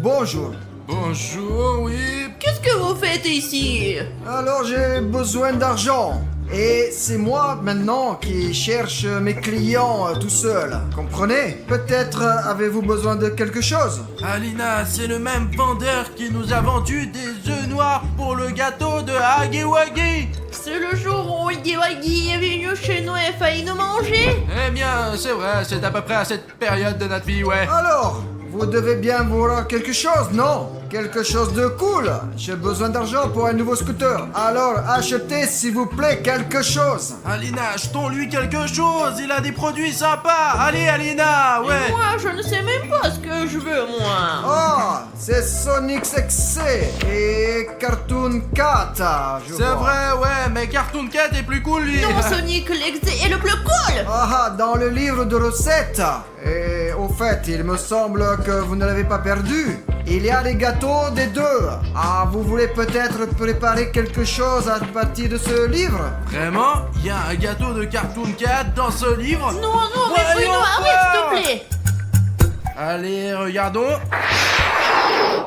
Bonjour. Bonjour, oui. Qu'est-ce que vous faites ici? Alors j'ai besoin d'argent. Et c'est moi maintenant qui cherche mes clients tout seul. Comprenez? Peut-être avez-vous besoin de quelque chose? Alina, c'est le même vendeur qui nous a vendu des œufs noirs pour le gâteau de Hagiwagi. C'est le jour où Giwagi est venu chez nous et a failli nous manger. Eh bien, c'est vrai, c'est à peu près à cette période de notre vie, ouais. Alors, vous devez bien vouloir quelque chose, non? Quelque chose de cool. J'ai besoin d'argent pour un nouveau scooter. Alors, achetez s'il vous plaît quelque chose. Alina, achetons-lui quelque chose, il a des produits sympas. Allez, Alina, ouais. Moi, je ne sais même pas ce que je veux, moi. Oh, c'est Sonic XC et Cartoon Cat. je C'est vois. vrai, ouais, mais Cartoon Cat est plus cool, lui. Non, Sonic l'ex est le plus cool. Ah, dans le livre de recettes. Et au fait, il me semble que vous ne l'avez pas perdu. Il y a les gâteaux des deux. Ah, vous voulez peut-être préparer quelque chose à partir de ce livre? Vraiment? Il y a un gâteau de Cartoon Cat dans ce livre? Non, mais Voyons Bruno, arrête, s'il te plaît. Allez, regardons.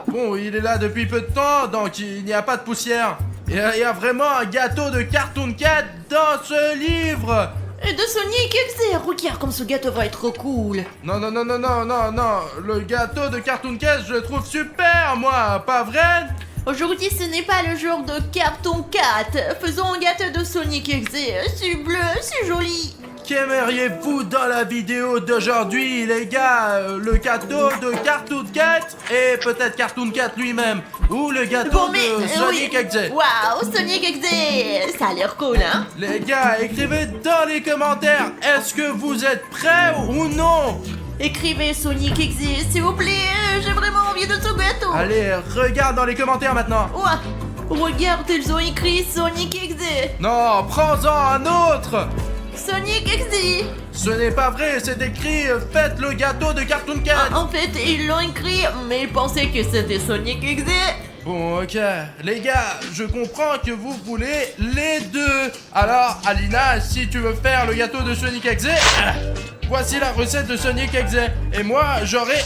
Bon, il est là depuis peu de temps, donc il n'y a pas de poussière. Il y a vraiment un gâteau de Cartoon Cat dans ce livre. Et de Sonic XC, regarde comme ce gâteau va être cool. Non, le gâteau de Cartoon Cat, je le trouve super, moi, pas vrai? Aujourd'hui, ce n'est pas le jour de Cartoon Cat. Faisons un gâteau de Sonic XC. C'est bleu, c'est joli. Qu'aimeriez-vous dans la vidéo d'aujourd'hui, les gars? Le gâteau de Cartoon Cat et peut-être Cartoon Cat lui-même, ou le gâteau de Sonic Exe. Waouh, Sonic XC, ça a l'air cool, hein? Les gars, écrivez dans les commentaires, est-ce que vous êtes prêts ou non? Écrivez Sonic XC, s'il vous plaît. J'ai vraiment envie de ce gâteau. Allez, regarde dans les commentaires maintenant. Ouah, regarde, ils ont écrit Sonic XC. Non, prends-en un autre. Sonic XC. Ce n'est pas vrai, c'est écrit faites le gâteau de Cartoon Cat. En fait, ils l'ont écrit, mais ils pensaient que c'était Sonic XC. Bon, ok. Les gars, je comprends que vous voulez les deux. Alors, Alina, si tu veux faire le gâteau de Sonic Exe, voici la recette de Sonic Exe. Et moi, j'aurai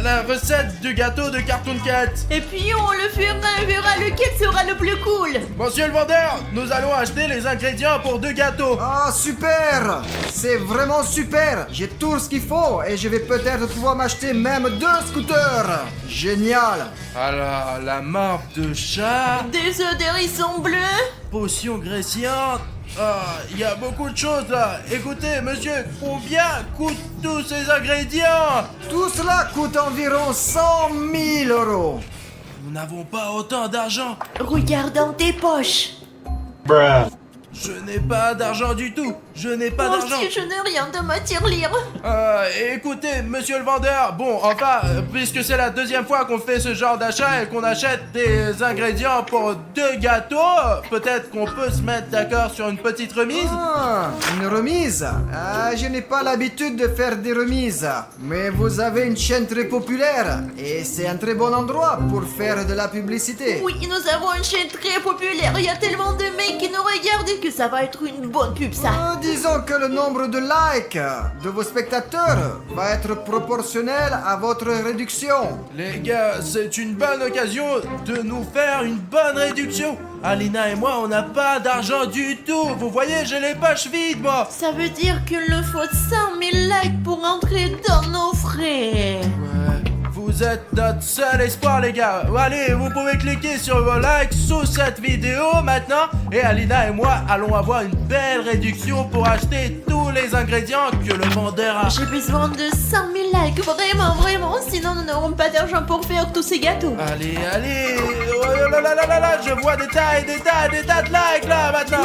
la recette du gâteau de Cartoon Cat. Et puis on le fera et verra lequel sera le plus cool. Monsieur le vendeur, nous allons acheter les ingrédients pour 2 gâteaux. Ah, super! C'est vraiment super! J'ai tout ce qu'il faut et je vais peut-être pouvoir m'acheter même 2 scooters! Génial! Alors, la marque de chat, Des œufs d'hérisson bleus. potion graissante. Ah, il y a beaucoup de choses là. Écoutez, monsieur, combien coûtent tous ces ingrédients? Tout cela coûte environ 100 000 euros! Nous n'avons pas autant d'argent. Regarde dans tes poches. Je n'ai pas d'argent du tout. Je n'ai pas Moi d'argent. aussi, je n'ai rien de ma tirelire. Écoutez, monsieur le vendeur, bon, enfin, puisque c'est la deuxième fois qu'on fait ce genre d'achat et qu'on achète des ingrédients pour 2 gâteaux, peut-être qu'on peut se mettre d'accord sur une petite remise. Ah, une remise? Ah, je n'ai pas l'habitude de faire des remises. Mais vous avez une chaîne très populaire. Et c'est un très bon endroit pour faire de la publicité. Oui, nous avons une chaîne très populaire. Il y a tellement de mecs qui nous regardent que ça va être une bonne pub, ça. Disons que le nombre de likes de vos spectateurs va être proportionnel à votre réduction. Les gars, c'est une bonne occasion de nous faire une bonne réduction. Alina et moi, on n'a pas d'argent du tout. Vous voyez, j'ai les poches vides, moi. Ça veut dire qu'il nous faut 100 000 likes pour entrer dans nos frais. Vous êtes notre seul espoir, les gars. Allez, vous pouvez cliquer sur vos likes sous cette vidéo maintenant. Et Alina et moi allons avoir une belle réduction pour acheter tous les ingrédients que le vendeur a. J'ai besoin de 100 000 likes, vraiment, sinon nous n'aurons pas d'argent pour faire tous ces gâteaux. Allez. Oh là là, je vois des tas de likes là maintenant.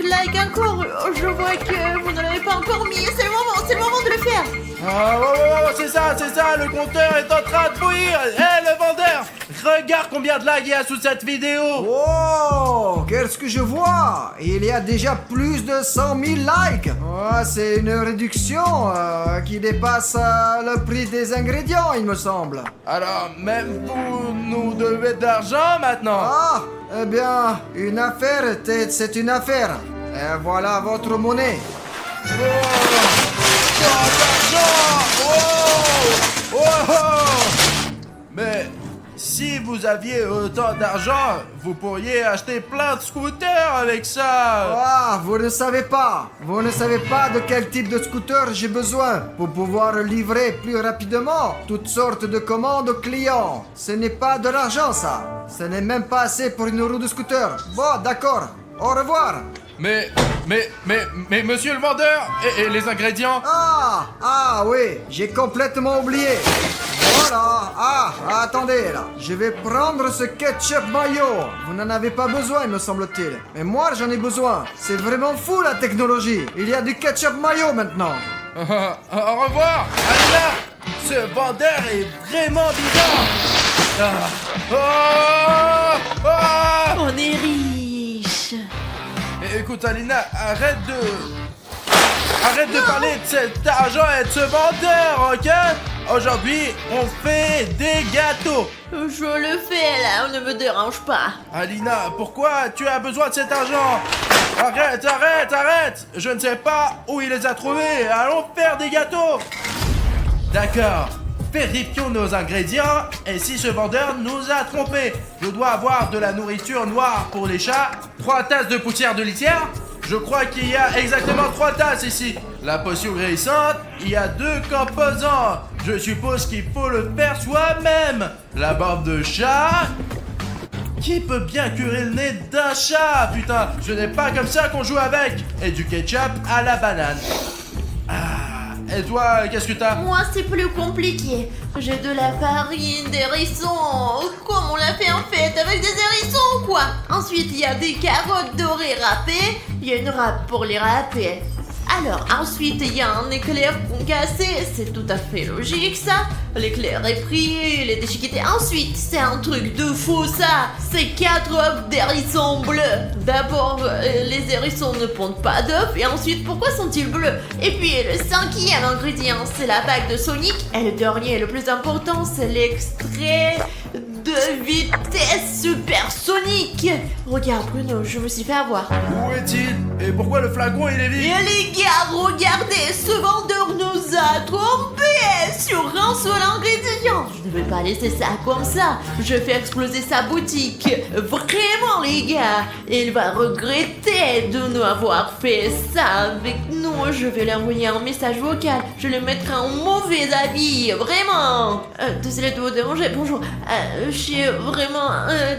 Like encore. Je vois que vous ne l'avez pas encore mis. C'est le moment de le faire. Oh, c'est ça, le compteur est en train de bouillir. Hé, le vendeur, regarde combien de likes il y a sous cette vidéo. Oh, qu'est-ce que je vois? Il y a déjà plus de 100 000 likes. Oh, c'est une réduction qui dépasse le prix des ingrédients, il me semble. Alors, même vous nous devez de l'argent maintenant. Ah, eh bien, une affaire, c'est une affaire. Et voilà votre monnaie. Mais si vous aviez autant d'argent, vous pourriez acheter plein de scooters avec ça. Ah, vous ne savez pas. Vous ne savez pas de quel type de scooter j'ai besoin pour pouvoir livrer plus rapidement toutes sortes de commandes aux clients. Ce n'est pas de l'argent, ça. Ce n'est même pas assez pour une roue de scooter. Bon, d'accord. Au revoir. Mais monsieur le vendeur, et les ingrédients? Ah oui, j'ai complètement oublié. Voilà. Attendez là. Je vais prendre ce ketchup mayo. Vous n'en avez pas besoin, me semble-t-il. Mais moi, j'en ai besoin. C'est vraiment fou la technologie. Il y a du ketchup mayo maintenant. Au revoir, Alina. Ce vendeur est vraiment bizarre. On est riche. Écoute, Alina, arrête de parler de cet argent et de ce vendeur, ok? Aujourd'hui, on fait des gâteaux. Je le fais là, ne me dérange pas. Alina, pourquoi tu as besoin de cet argent? Arrête. Je ne sais pas où il les a trouvés. Allons faire des gâteaux. D'accord. Vérifions nos ingrédients et si ce vendeur nous a trompés. Je dois avoir de la nourriture noire pour les chats, 3 tasses de poussière de litière. Je crois qu'il y a exactement 3 tasses ici. La potion guérissante, il y a 2 composants. Je suppose qu'il faut le faire soi-même. La barbe de chat. Qui peut bien curer le nez d'un chat, putain? Ce n'est pas comme ça qu'on joue avec. Et du ketchup à la banane. Et toi, qu'est-ce que t'as? Moi, c'est plus compliqué. J'ai de la farine, des hérissons. Comme on l'a fait en fait, avec des hérissons, quoi. Ensuite, il y a des carottes dorées râpées. Il y a une râpe pour les râper. Alors, ensuite, il y a un éclair concassé. C'est tout à fait logique, ça. L'éclair est pris, il est déchiqueté. Ensuite, c'est un truc de fou, ça. C'est 4 œufs d'hérissons bleus. D'abord, les hérissons ne pondent pas d'œufs. Et ensuite, pourquoi sont-ils bleus? Et puis, le 5e ingrédient, c'est la bague de Sonic. Et le dernier, le plus important, c'est l'extrait de vitesse supersonique. Regarde, Bruno, je me suis fait avoir. Où est-il? Et pourquoi le flacon il est vide? Et les gars, regardez, ce vendeur nous a trompés sur un seul ingrédient. Je ne vais pas laisser ça comme ça. Je fais exploser sa boutique. Vraiment, les gars. Il va regretter de nous avoir fait ça avec nous. Je vais lui envoyer un message vocal. Je le mettrai en mauvais avis. Vraiment. Désolé de vous déranger. Bonjour. Je suis vraiment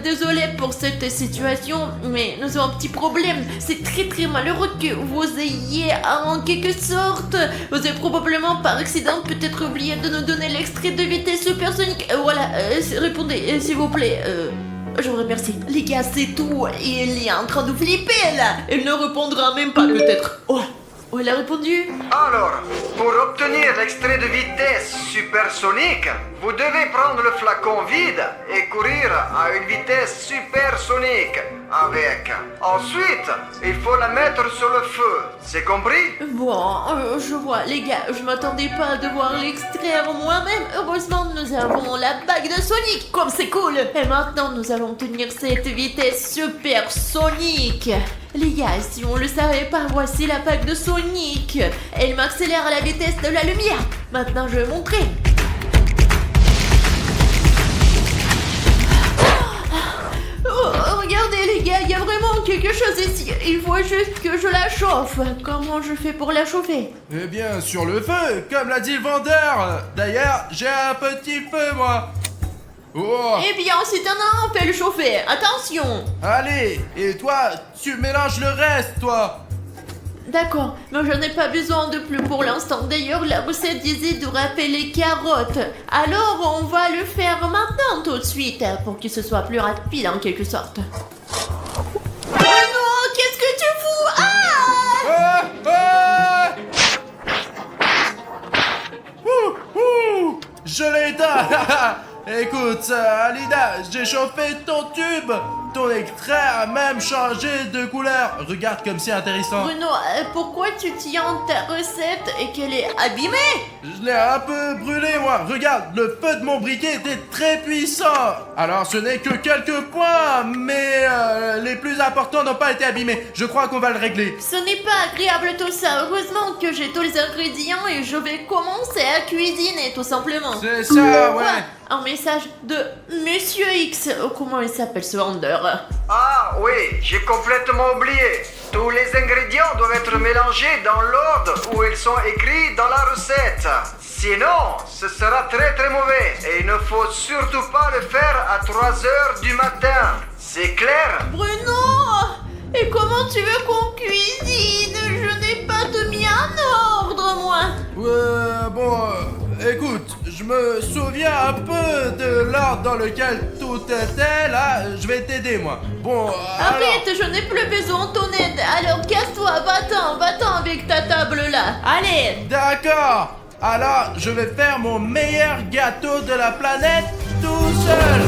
désolée pour cette situation, mais nous avons un petit problème. C'est très malheureux que vous ayez en quelque sorte, vous avez probablement par accident peut-être oublié de nous donner l'extrait de vitesse supersonique. Voilà, répondez s'il vous plaît. Je vous remercie. Les gars, c'est tout. Il est en train de flipper là. Il ne répondra même pas peut-être. Oh, il a répondu. Alors, pour obtenir l'extrait de vitesse supersonique, vous devez prendre le flacon vide et courir à une vitesse supersonique avec. Ensuite, il faut la mettre sur le feu. C'est compris? Bon, je vois, les gars, je m'attendais pas à devoir l'extraire moi-même. Heureusement, nous avons la bague de Sonic, comme c'est cool. Et maintenant, nous allons obtenir cette vitesse supersonique. Les gars, si on le savait pas, voici la bague de Sonic. Elle m'accélère à la vitesse de la lumière. Maintenant, je vais montrer. Oh, regardez les gars, il y a vraiment quelque chose ici. Il faut juste que je la chauffe. Comment je fais pour la chauffer? Eh bien, sur le feu, comme l'a dit le vendeur. D'ailleurs, j'ai un petit feu, moi. Oh. Eh bien, si t'en as un, fais-le chauffer. Attention. Allez, et toi, tu mélanges le reste, toi. D'accord, mais je n'ai pas besoin de plus pour l'instant. D'ailleurs, la recette disait de râper les carottes. Alors, on va le faire maintenant tout de suite, pour que ce soit plus rapide en quelque sorte. Oh non, qu'est-ce que tu fous? Ah! Ah, je l'ai éteint. Écoute, Alida, j'ai chauffé ton tube. Ton extrait a même changé de couleur. Regarde comme c'est intéressant. Bruno, pourquoi tu tiens ta recette et qu'elle est abîmée? Je l'ai un peu brûlé, moi. Regarde, le feu de mon briquet était très puissant. Alors, ce n'est que quelques points, mais les plus importants n'ont pas été abîmés. Je crois qu'on va le régler. Ce n'est pas agréable tout ça. Heureusement que j'ai tous les ingrédients et je vais commencer à cuisiner tout simplement. C'est ça, ouais. Un message de Monsieur X. Comment il s'appelle ce vendeur? Ah oui, j'ai complètement oublié. Tous les ingrédients doivent être mélangés dans l'ordre où ils sont écrits dans la recette. Sinon, ce sera très très mauvais. Et il ne faut surtout pas le faire à 3 heures du matin. C'est clair? Bruno! Et comment tu veux qu'on cuisine? Je n'ai pas tout mis en ordre, moi. Bon, écoute, je me souviens un peu de l'ordre dans lequel tout était, là, je vais t'aider, moi. Bon, Arrête, je n'ai plus besoin de ton aide. Alors casse-toi, va-t'en avec ta table là. Allez. D'accord. Alors, je vais faire mon meilleur gâteau de la planète tout seul.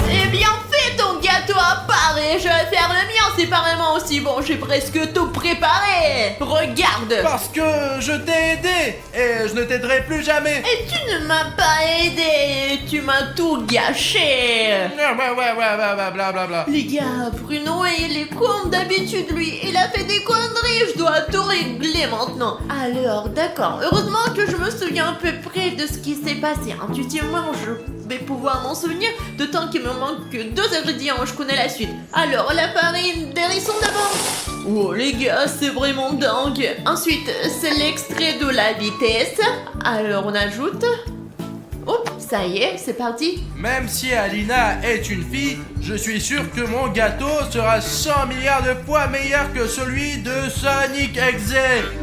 Eh bien, fais ton gâteau à part et je vais faire le mien séparément aussi. Bon, j'ai presque tout préparé. Regarde. Parce que je t'ai aidé et je ne t'aiderai plus jamais. Et tu ne m'as pas aidé. Tu m'as tout gâché. Ouais, blablabla. Les gars, Bruno, il est comme d'habitude, lui. Il a fait des conneries, je dois tout régler maintenant. Alors, d'accord. Heureusement que je me souviens à peu près de ce qui s'est passé. Intuitivement, je vais pouvoir m'en souvenir, d'autant qu'il me manque que 2 ingrédients, je connais la suite. Alors, la farine d'hérisson d'abord. Oh, les gars, c'est vraiment dingue. Ensuite, c'est l'extrait de la vitesse. Alors, on ajoute... Hop, ça y est, c'est parti. Même si Alina est une fille, je suis sûr que mon gâteau sera 100 milliards de fois meilleur que celui de Sonic XZ.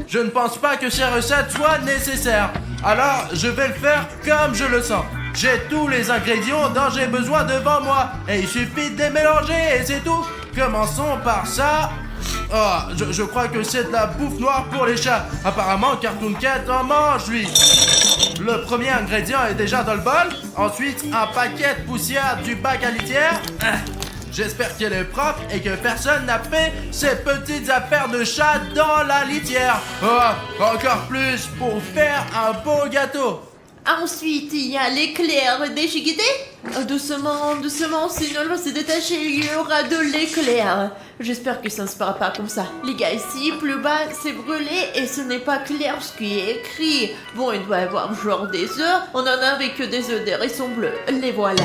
Je ne pense pas que ces recettes soient nécessaires. Alors, je vais le faire comme je le sens. J'ai tous les ingrédients dont j'ai besoin devant moi. Et il suffit de les mélanger et c'est tout. Commençons par ça. Oh, je crois que c'est de la bouffe noire pour les chats. Apparemment, Cartoon Cat en mange, lui. Le premier ingrédient est déjà dans le bol. Ensuite, un paquet de poussière du bac à litière. J'espère qu'elle est propre et que personne n'a fait ces petites affaires de chat dans la litière. Oh, encore plus pour faire un beau gâteau. Ensuite, il y a l'éclair déchiqueté. Doucement, sinon elle va se détacher, il y aura de l'éclair. J'espère que ça ne se fera pas comme ça. Les gars, ici, plus bas, c'est brûlé et ce n'est pas clair ce qui est écrit. Bon, il doit y avoir genre des œufs. On en avait que des œufs d'hérisson bleu. Les voilà.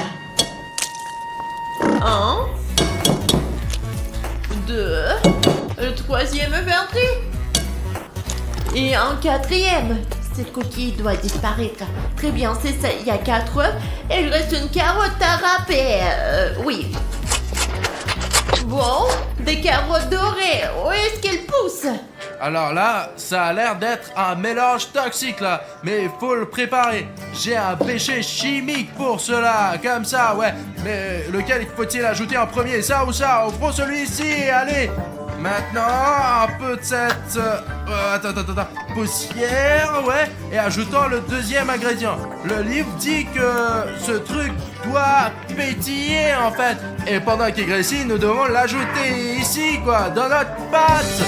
1, 2, le troisième vertu. Et un quatrième. Cette coquille doit disparaître. Très bien, c'est ça. Il y a 4 œufs. Et il reste une carotte à râper. Oui. Bon, des carottes dorées. Où est-ce qu'elles poussent? Alors là, ça a l'air d'être un mélange toxique là, mais il faut le préparer. J'ai un péché chimique pour cela, comme ça, ouais. Mais lequel faut-il ajouter en premier, ça ou ça? On prend celui-ci, allez. Maintenant, un peu de cette... attends, poussière, ouais. Et ajoutons le deuxième ingrédient. Le livre dit que ce truc doit pétiller, en fait. Et pendant qu'il grésille, nous devons l'ajouter ici, quoi, dans notre pâte.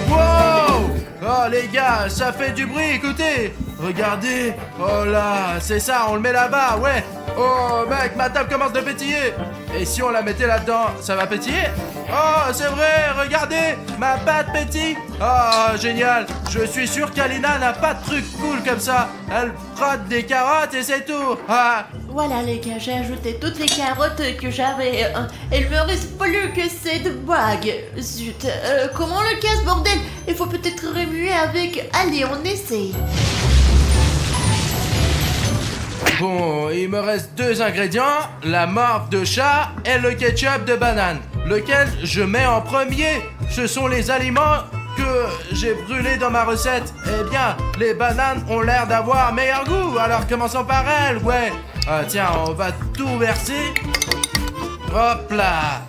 Wow! Oh, les gars, ça fait du bruit, écoutez. Regardez. Oh là, c'est ça, on le met là-bas, ouais. Oh, mec, ma table commence de pétiller. Et si on la mettait là-dedans, ça va pétiller? Oh, c'est vrai, regardez, ma pâte pétille. Oh, génial. Je suis sûr qu'Alina n'a pas de truc cool comme ça. Elle frotte des carottes et c'est tout. Ah. Voilà les gars, j'ai ajouté toutes les carottes que j'avais. Il me reste plus que cette bague. Zut, comment on le casse, bordel? Il faut peut-être remuer avec... Allez, on essaye. Bon, il me reste 2 ingrédients, la morve de chat et le ketchup de banane. Lequel je mets en premier? Ce sont les aliments que j'ai brûlés dans ma recette. Eh bien, les bananes ont l'air d'avoir meilleur goût, alors commençons par elles, ouais. Ah, tiens, on va tout verser. Hop là.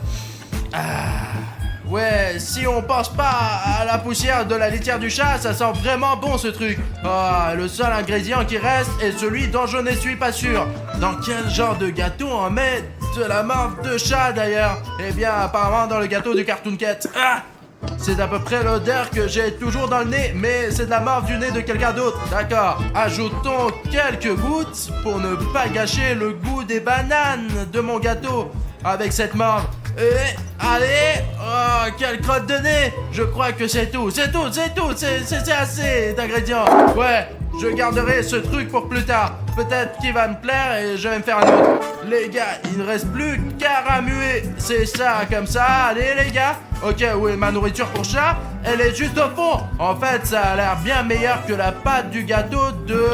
Ouais, si on pense pas à la poussière de la litière du chat, ça sent vraiment bon ce truc. Ah, le seul ingrédient qui reste est celui dont je ne suis pas sûr. Dans quel genre de gâteau on met de la morve de chat d'ailleurs? Eh bien, apparemment dans le gâteau du Cartoon Cat. Ah! C'est à peu près l'odeur que j'ai toujours dans le nez, mais c'est de la morve du nez de quelqu'un d'autre. D'accord, ajoutons quelques gouttes pour ne pas gâcher le goût des bananes de mon gâteau avec cette morve. Et allez, oh, quelle crotte de nez. Je crois que c'est tout, c'est assez d'ingrédients. Ouais, je garderai ce truc pour plus tard. Peut-être qu'il va me plaire et je vais me faire un autre. Les gars, il ne reste plus qu'à ramuer. C'est ça, comme ça, allez les gars. Ok, où est ma nourriture pour chat? Elle est juste au fond. En fait, ça a l'air bien meilleur que la pâte du gâteau de...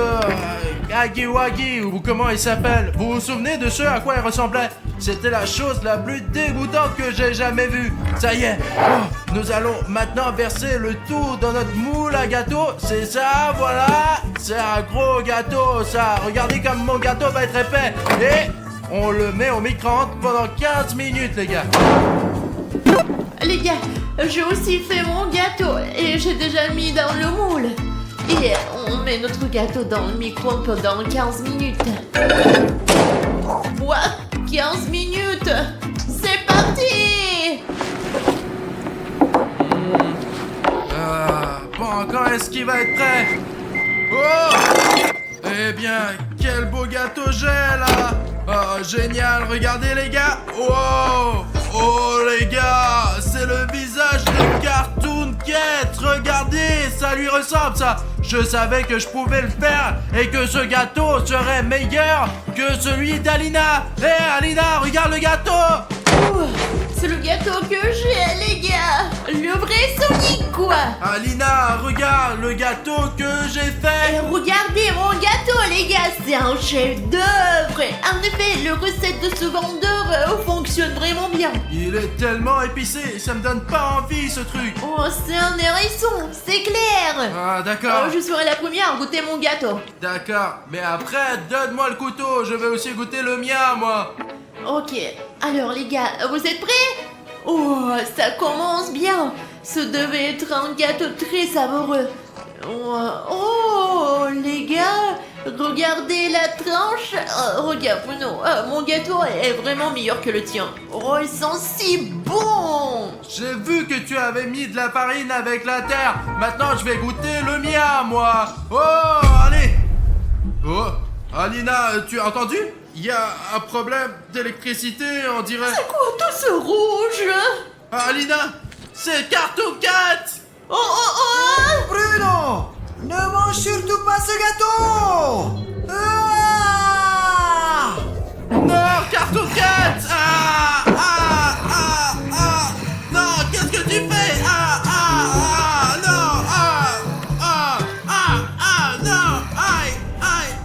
Agiwagi, ou comment il s'appelle. Vous vous souvenez de ce à quoi il ressemblait? C'était la chose la plus dégoûtante que j'ai jamais vue. Ça y est, oh, nous allons maintenant verser le tout dans notre moule à gâteau. C'est ça, voilà. C'est un gros gâteau, ça. Regardez comme mon gâteau va être épais. Et on le met au micro-ondes pendant 15 minutes, les gars. Les gars, j'ai aussi fait mon gâteau et j'ai déjà mis dans le moule. Et on met notre gâteau dans le micro-ondes pendant 15 minutes. Quoi? 15 minutes? C'est parti! Bon, quand est-ce qu'il va être prêt? Oh! Eh bien, quel beau gâteau j'ai là! Oh, génial, regardez les gars! Wow! Oh les gars, c'est le visage de Cartoon Cat. Regardez, ça lui ressemble ça. Je savais que je pouvais le faire et que ce gâteau serait meilleur que celui d'Alina. Hé Alina, regarde le gâteau. C'est le gâteau que j'ai, les gars. Le vrai Sonic, quoi. Alina, regarde le gâteau que j'ai Et fait. regardez mon gâteau, les gars. C'est un chef-d'œuvre. En effet, le recette de ce vendeur fonctionne vraiment bien. Il est tellement épicé, ça me donne pas envie ce truc. Oh, c'est un hérisson, c'est clair. Ah d'accord. Je serai la première à goûter mon gâteau. D'accord, mais après, donne-moi le couteau, je vais aussi goûter le mien, moi. Ok, alors les gars, vous êtes prêts? Oh, ça commence bien. Ce devait être un gâteau très savoureux. Oh, les gars, regardez la tranche. Regarde, Bruno, mon gâteau est vraiment meilleur que le tien. Oh, il sent si bon. J'ai vu que tu avais mis de la farine avec la terre. Maintenant, je vais goûter le mien, moi. Oh, allez. Oh, Alina, tu as entendu? Il y a un problème d'électricité, on dirait. C'est quoi tout ce rouge? Alina, c'est Cartoon Cat. Oh. Bruno, ne mange surtout pas ce gâteau. Ah! Non, Cartoon Cat. Non, qu'est-ce que tu fais? Non, aïe,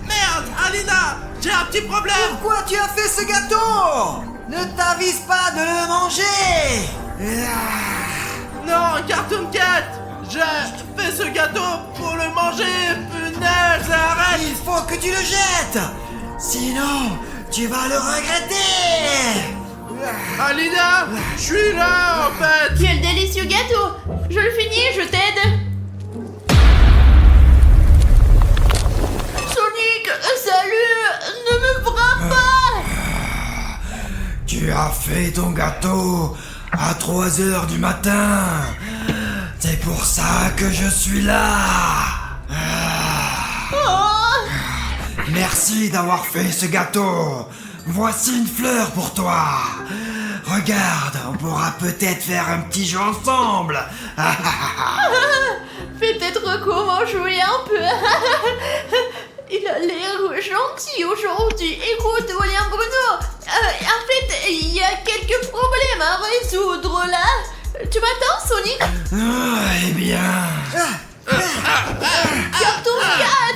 merde, Alina, j'ai un petit problème. Pourquoi tu as fait ce gâteau? Ne t'avise pas de le manger. Ah! Non, Cartoon Cat, J'ai fait ce gâteau pour le manger. Punaise, arrête. Il faut que tu le jettes. Sinon, tu vas le regretter. Alina, je suis là en fait. Quel délicieux gâteau! Je le finis, je t'aide! Sonic, salut! Ne me frappe pas! Tu as fait ton gâteau à 3 heures du matin. C'est pour ça que je suis là. Oh! Merci d'avoir fait ce gâteau. Voici une fleur pour toi. Regarde, on pourra peut-être faire un petit jeu ensemble. Peut-être comment jouer un peu. Il a l'air gentil aujourd'hui. Écoute, William Bruno, en fait, il y a quelques problèmes à résoudre là. Tu m'attends, Sonic? Eh bien... Carton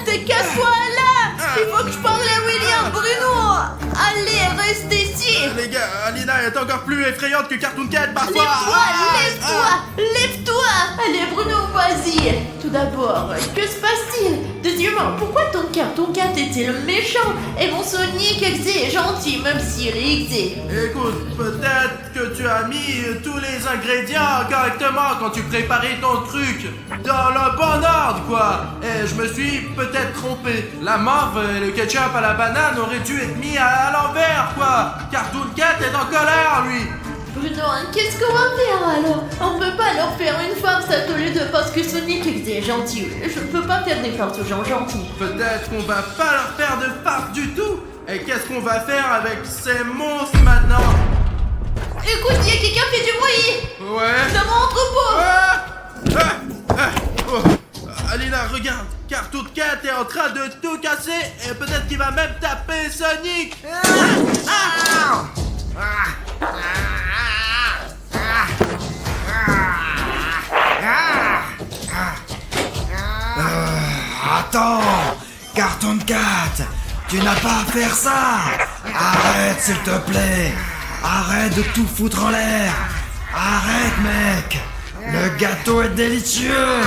4, casse-toi là! Il faut que je parle à William Bruno! Allez, reste ici! Les gars, Alina est encore plus effrayante que Cartoon Cat parfois. Lève-toi, lève-toi, lève-toi! Allez, Bruno, vas-y! Tout d'abord, que se passe-t-il? Deuxièmement, pourquoi ton Carton 4 est-il méchant? Et mon Sonic est gentil, même s'il est exé. Écoute, peut-être que tu as mis tous les ingrédients correctement quand tu préparais ton truc dans le bon ordre, quoi. Et je me suis peut-être trompé. La morve et le ketchup à la banane auraient dû être mis à l'envers, quoi. Cartoon Cat est en colère, lui. Bruno, qu'est-ce qu'on va faire alors? On peut pas leur faire une farce à tous les deux parce que Sonic est gentil. Je peux pas faire des farces aux gens gentils. Peut-être qu'on va pas leur faire de farce du tout. Et qu'est-ce qu'on va faire avec ces monstres maintenant? Écoute, il y a quelqu'un qui fait du bruit! Ouais. Dans mon entrepôt! Alina, regarde, Cartoon Cat est en train de tout casser et peut-être qu'il va même taper Sonic. Attends, Cartoon Cat, tu n'as pas à faire ça. Arrête, s'il te plaît. Arrête de tout foutre en l'air. Arrête, mec. Le gâteau est délicieux.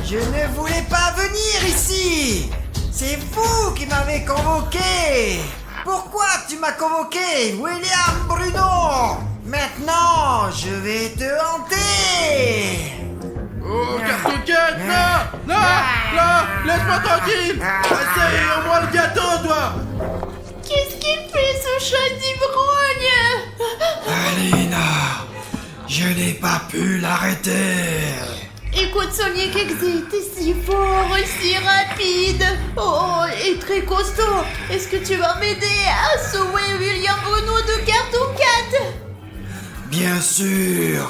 Je ne voulais pas venir ici. C'est vous qui m'avez convoqué. Pourquoi tu m'as convoqué, William Bruno? Maintenant, je vais te hanter. Oh, Cartoon Cat, non, non, non, laisse-moi tranquille. Essaye au moins le gâteau, toi. Qu'est-ce qu'il fait ce chat d'ivrogne? Alina, je n'ai pas pu l'arrêter. Écoute, Sonic Exé, t'es si fort et si rapide. Oh, et très costaud. Est-ce que tu vas m'aider à sauver William Bruno de Cartoon Cat? Bien sûr.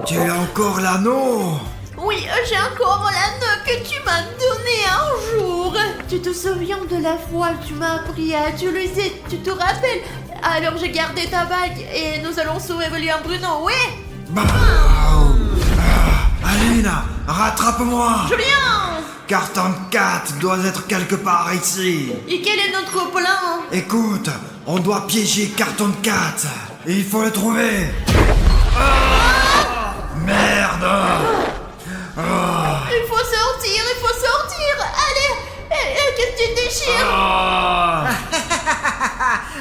Tu as encore l'anneau? Oui, j'ai encore l'anneau que tu m'as donné un jour. Tu te souviens de la fois où tu m'as appris à utiliser, tu te rappelles? Alors j'ai gardé ta bague et nous allons sauver William Bruno, oui? Bah, Alina, rattrape-moi. Je viens! Carton 4 doit être quelque part ici. Et quel est notre plan? Écoute, on doit piéger Carton 4. Il faut le trouver. Merde. Il faut sortir, il faut sortir. Allez, qu'est-ce que tu déchires?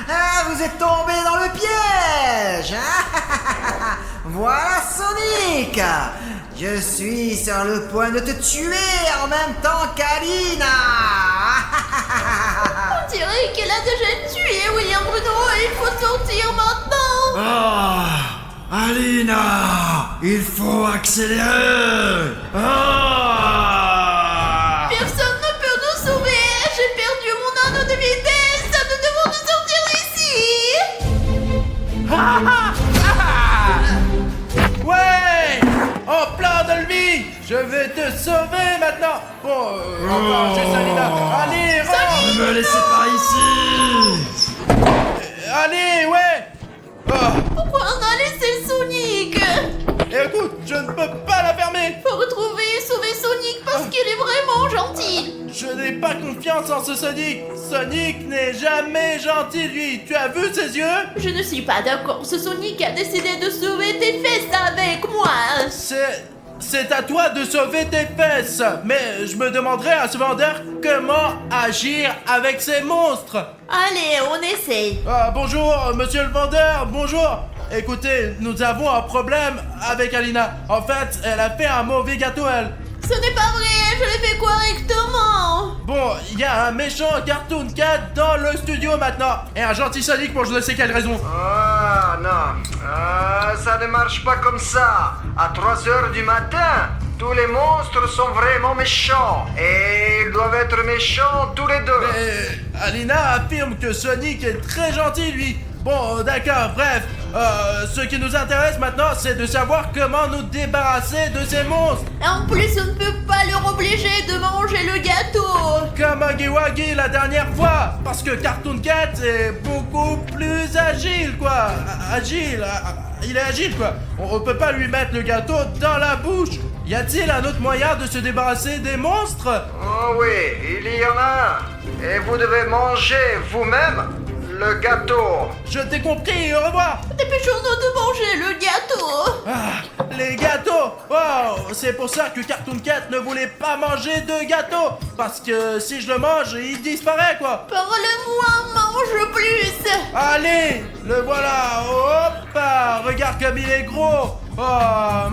Ah, vous êtes tombé dans le piège. Voilà Sonic. Je suis sur le point de te tuer en même temps qu'Alina. On dirait qu'elle a déjà tué William Bruno et il faut sortir maintenant. Alina, il faut accélérer. Personne ne peut nous sauver. J'ai perdu mon anneau de vitesse. Nous devons nous sortir d'ici. Ouais, en plein de lui. Je vais te sauver maintenant. Bon, enfin, c'est Alina. Allez, rentre. Ne me laissez pas ici. Allez, ouais. Pourquoi on a laissé Sonic? Écoute, je ne peux pas la fermer. Faut retrouver et sauver Sonic parce qu'il est vraiment gentil. Je n'ai pas confiance en ce Sonic. Sonic n'est jamais gentil, lui. Tu as vu ses yeux? Je ne suis pas d'accord. Ce Sonic a décidé de sauver tes fesses avec moi. C'est à toi de sauver tes fesses. Mais je me demanderais à ce vendeur comment agir avec ces monstres. Allez, on essaye. Ah, bonjour, monsieur le vendeur, bonjour. Écoutez, nous avons un problème avec Alina. En fait, elle a fait un mauvais gâteau, elle. Ce n'est pas vrai, je l'ai fait correctement. Bon, il y a un méchant Cartoon Cat dans le studio maintenant. Et un gentil Sonic pour je ne sais quelle raison. Ah non, ça ne marche pas comme ça. À 3 heures du matin, tous les monstres sont vraiment méchants. Et ils doivent être méchants tous les deux. Mais Alina affirme que Sonic est très gentil, lui. Bon, d'accord, bref. Ce qui nous intéresse maintenant, c'est de savoir comment nous débarrasser de ces monstres. Et en plus, on ne peut pas leur obliger de manger le gâteau. Comme Huggy Wuggy la dernière fois. Parce que Cartoon Cat est beaucoup plus agile, quoi. Agile. Il est agile, quoi. On peut pas lui mettre le gâteau dans la bouche. Y a-t-il un autre moyen de se débarrasser des monstres? Oh oui, il y en a un. Et vous devez manger vous-même le gâteau. Je t'ai compris, au revoir. Dépêchons-nous de manger le gâteau. Ah, les gâteaux. Wow, c'est pour ça que Cartoon Cat ne voulait pas manger de gâteau. Parce que si je le mange, il disparaît, quoi. Parle-moi, mange plus. Allez, le voilà. Hop, regarde comme il est gros. Oh,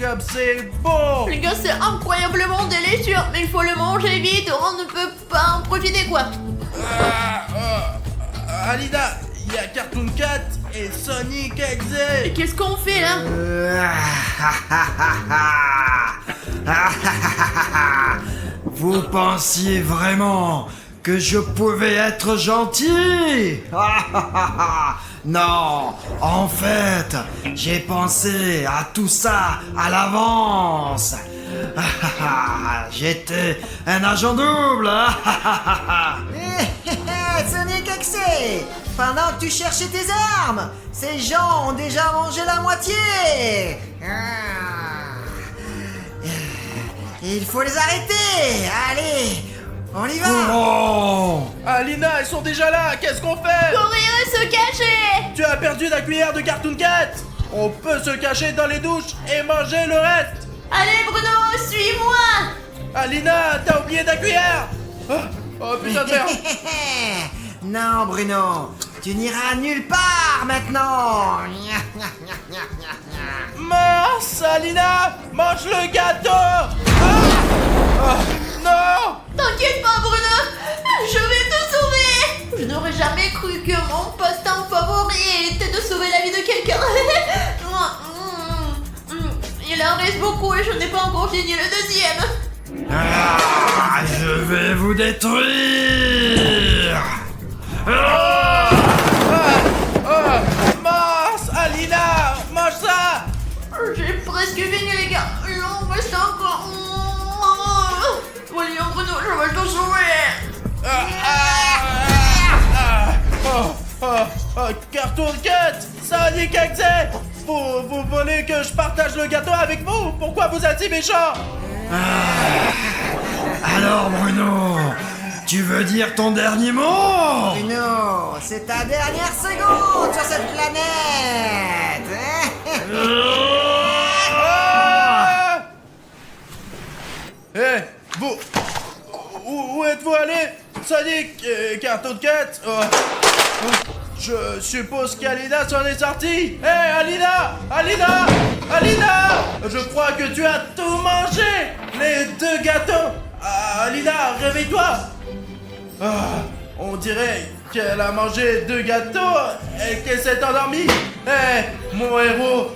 comme c'est bon. Le gars, c'est incroyablement délicieux, mais il faut le manger vite, on ne peut pas en profiter, quoi. Alina, il y a Cartoon Cat et Sonic Exe. Et qu'est-ce qu'on fait, là? Vous pensiez vraiment que je pouvais être gentil? Non, en fait, j'ai pensé à tout ça à l'avance. J'étais un agent double. Sonic Exe, pendant que tu cherchais tes armes, ces gens ont déjà mangé la moitié. Il faut les arrêter. Allez, on y va. Oh, Alina, ils sont déjà là. Qu'est-ce qu'on fait? Courir et se cacher. Tu as perdu ta cuillère de Cartoon Cat. On peut se cacher dans les douches et manger le reste. Allez, Bruno, suis-moi. Alina, t'as oublié ta cuillère. Oh putain de merde. Non, Bruno, tu n'iras nulle part maintenant. Mince, Alina, mange le gâteau. Non. T'inquiète pas, Bruno, je vais te sauver. Je n'aurais jamais cru que mon passe-temps favori était de sauver la vie de quelqu'un. Il en reste beaucoup et je n'ai pas encore fini le deuxième. je vais vous détruire. Mince, Alina, mange ça. J'ai presque fini, les gars. Il en reste encore. Voyons, Bruno, je vais te sauver. Cartoon Cat, Sonic Exe. Vous voulez que je partage le gâteau avec vous? Pourquoi vous êtes si méchant? Alors Bruno, tu veux dire ton dernier mot? Bruno, c'est ta dernière seconde sur cette planète. Vous... Où êtes-vous allé? Sonic et Cartoon Cat? Je suppose qu'Alina s'en est sortie. Alina! Alina! Alina! Je crois que tu as tout mangé! Les 2 gâteaux! Alina, réveille-toi! On dirait qu'elle a mangé 2 gâteaux et qu'elle s'est endormie. Mon héros,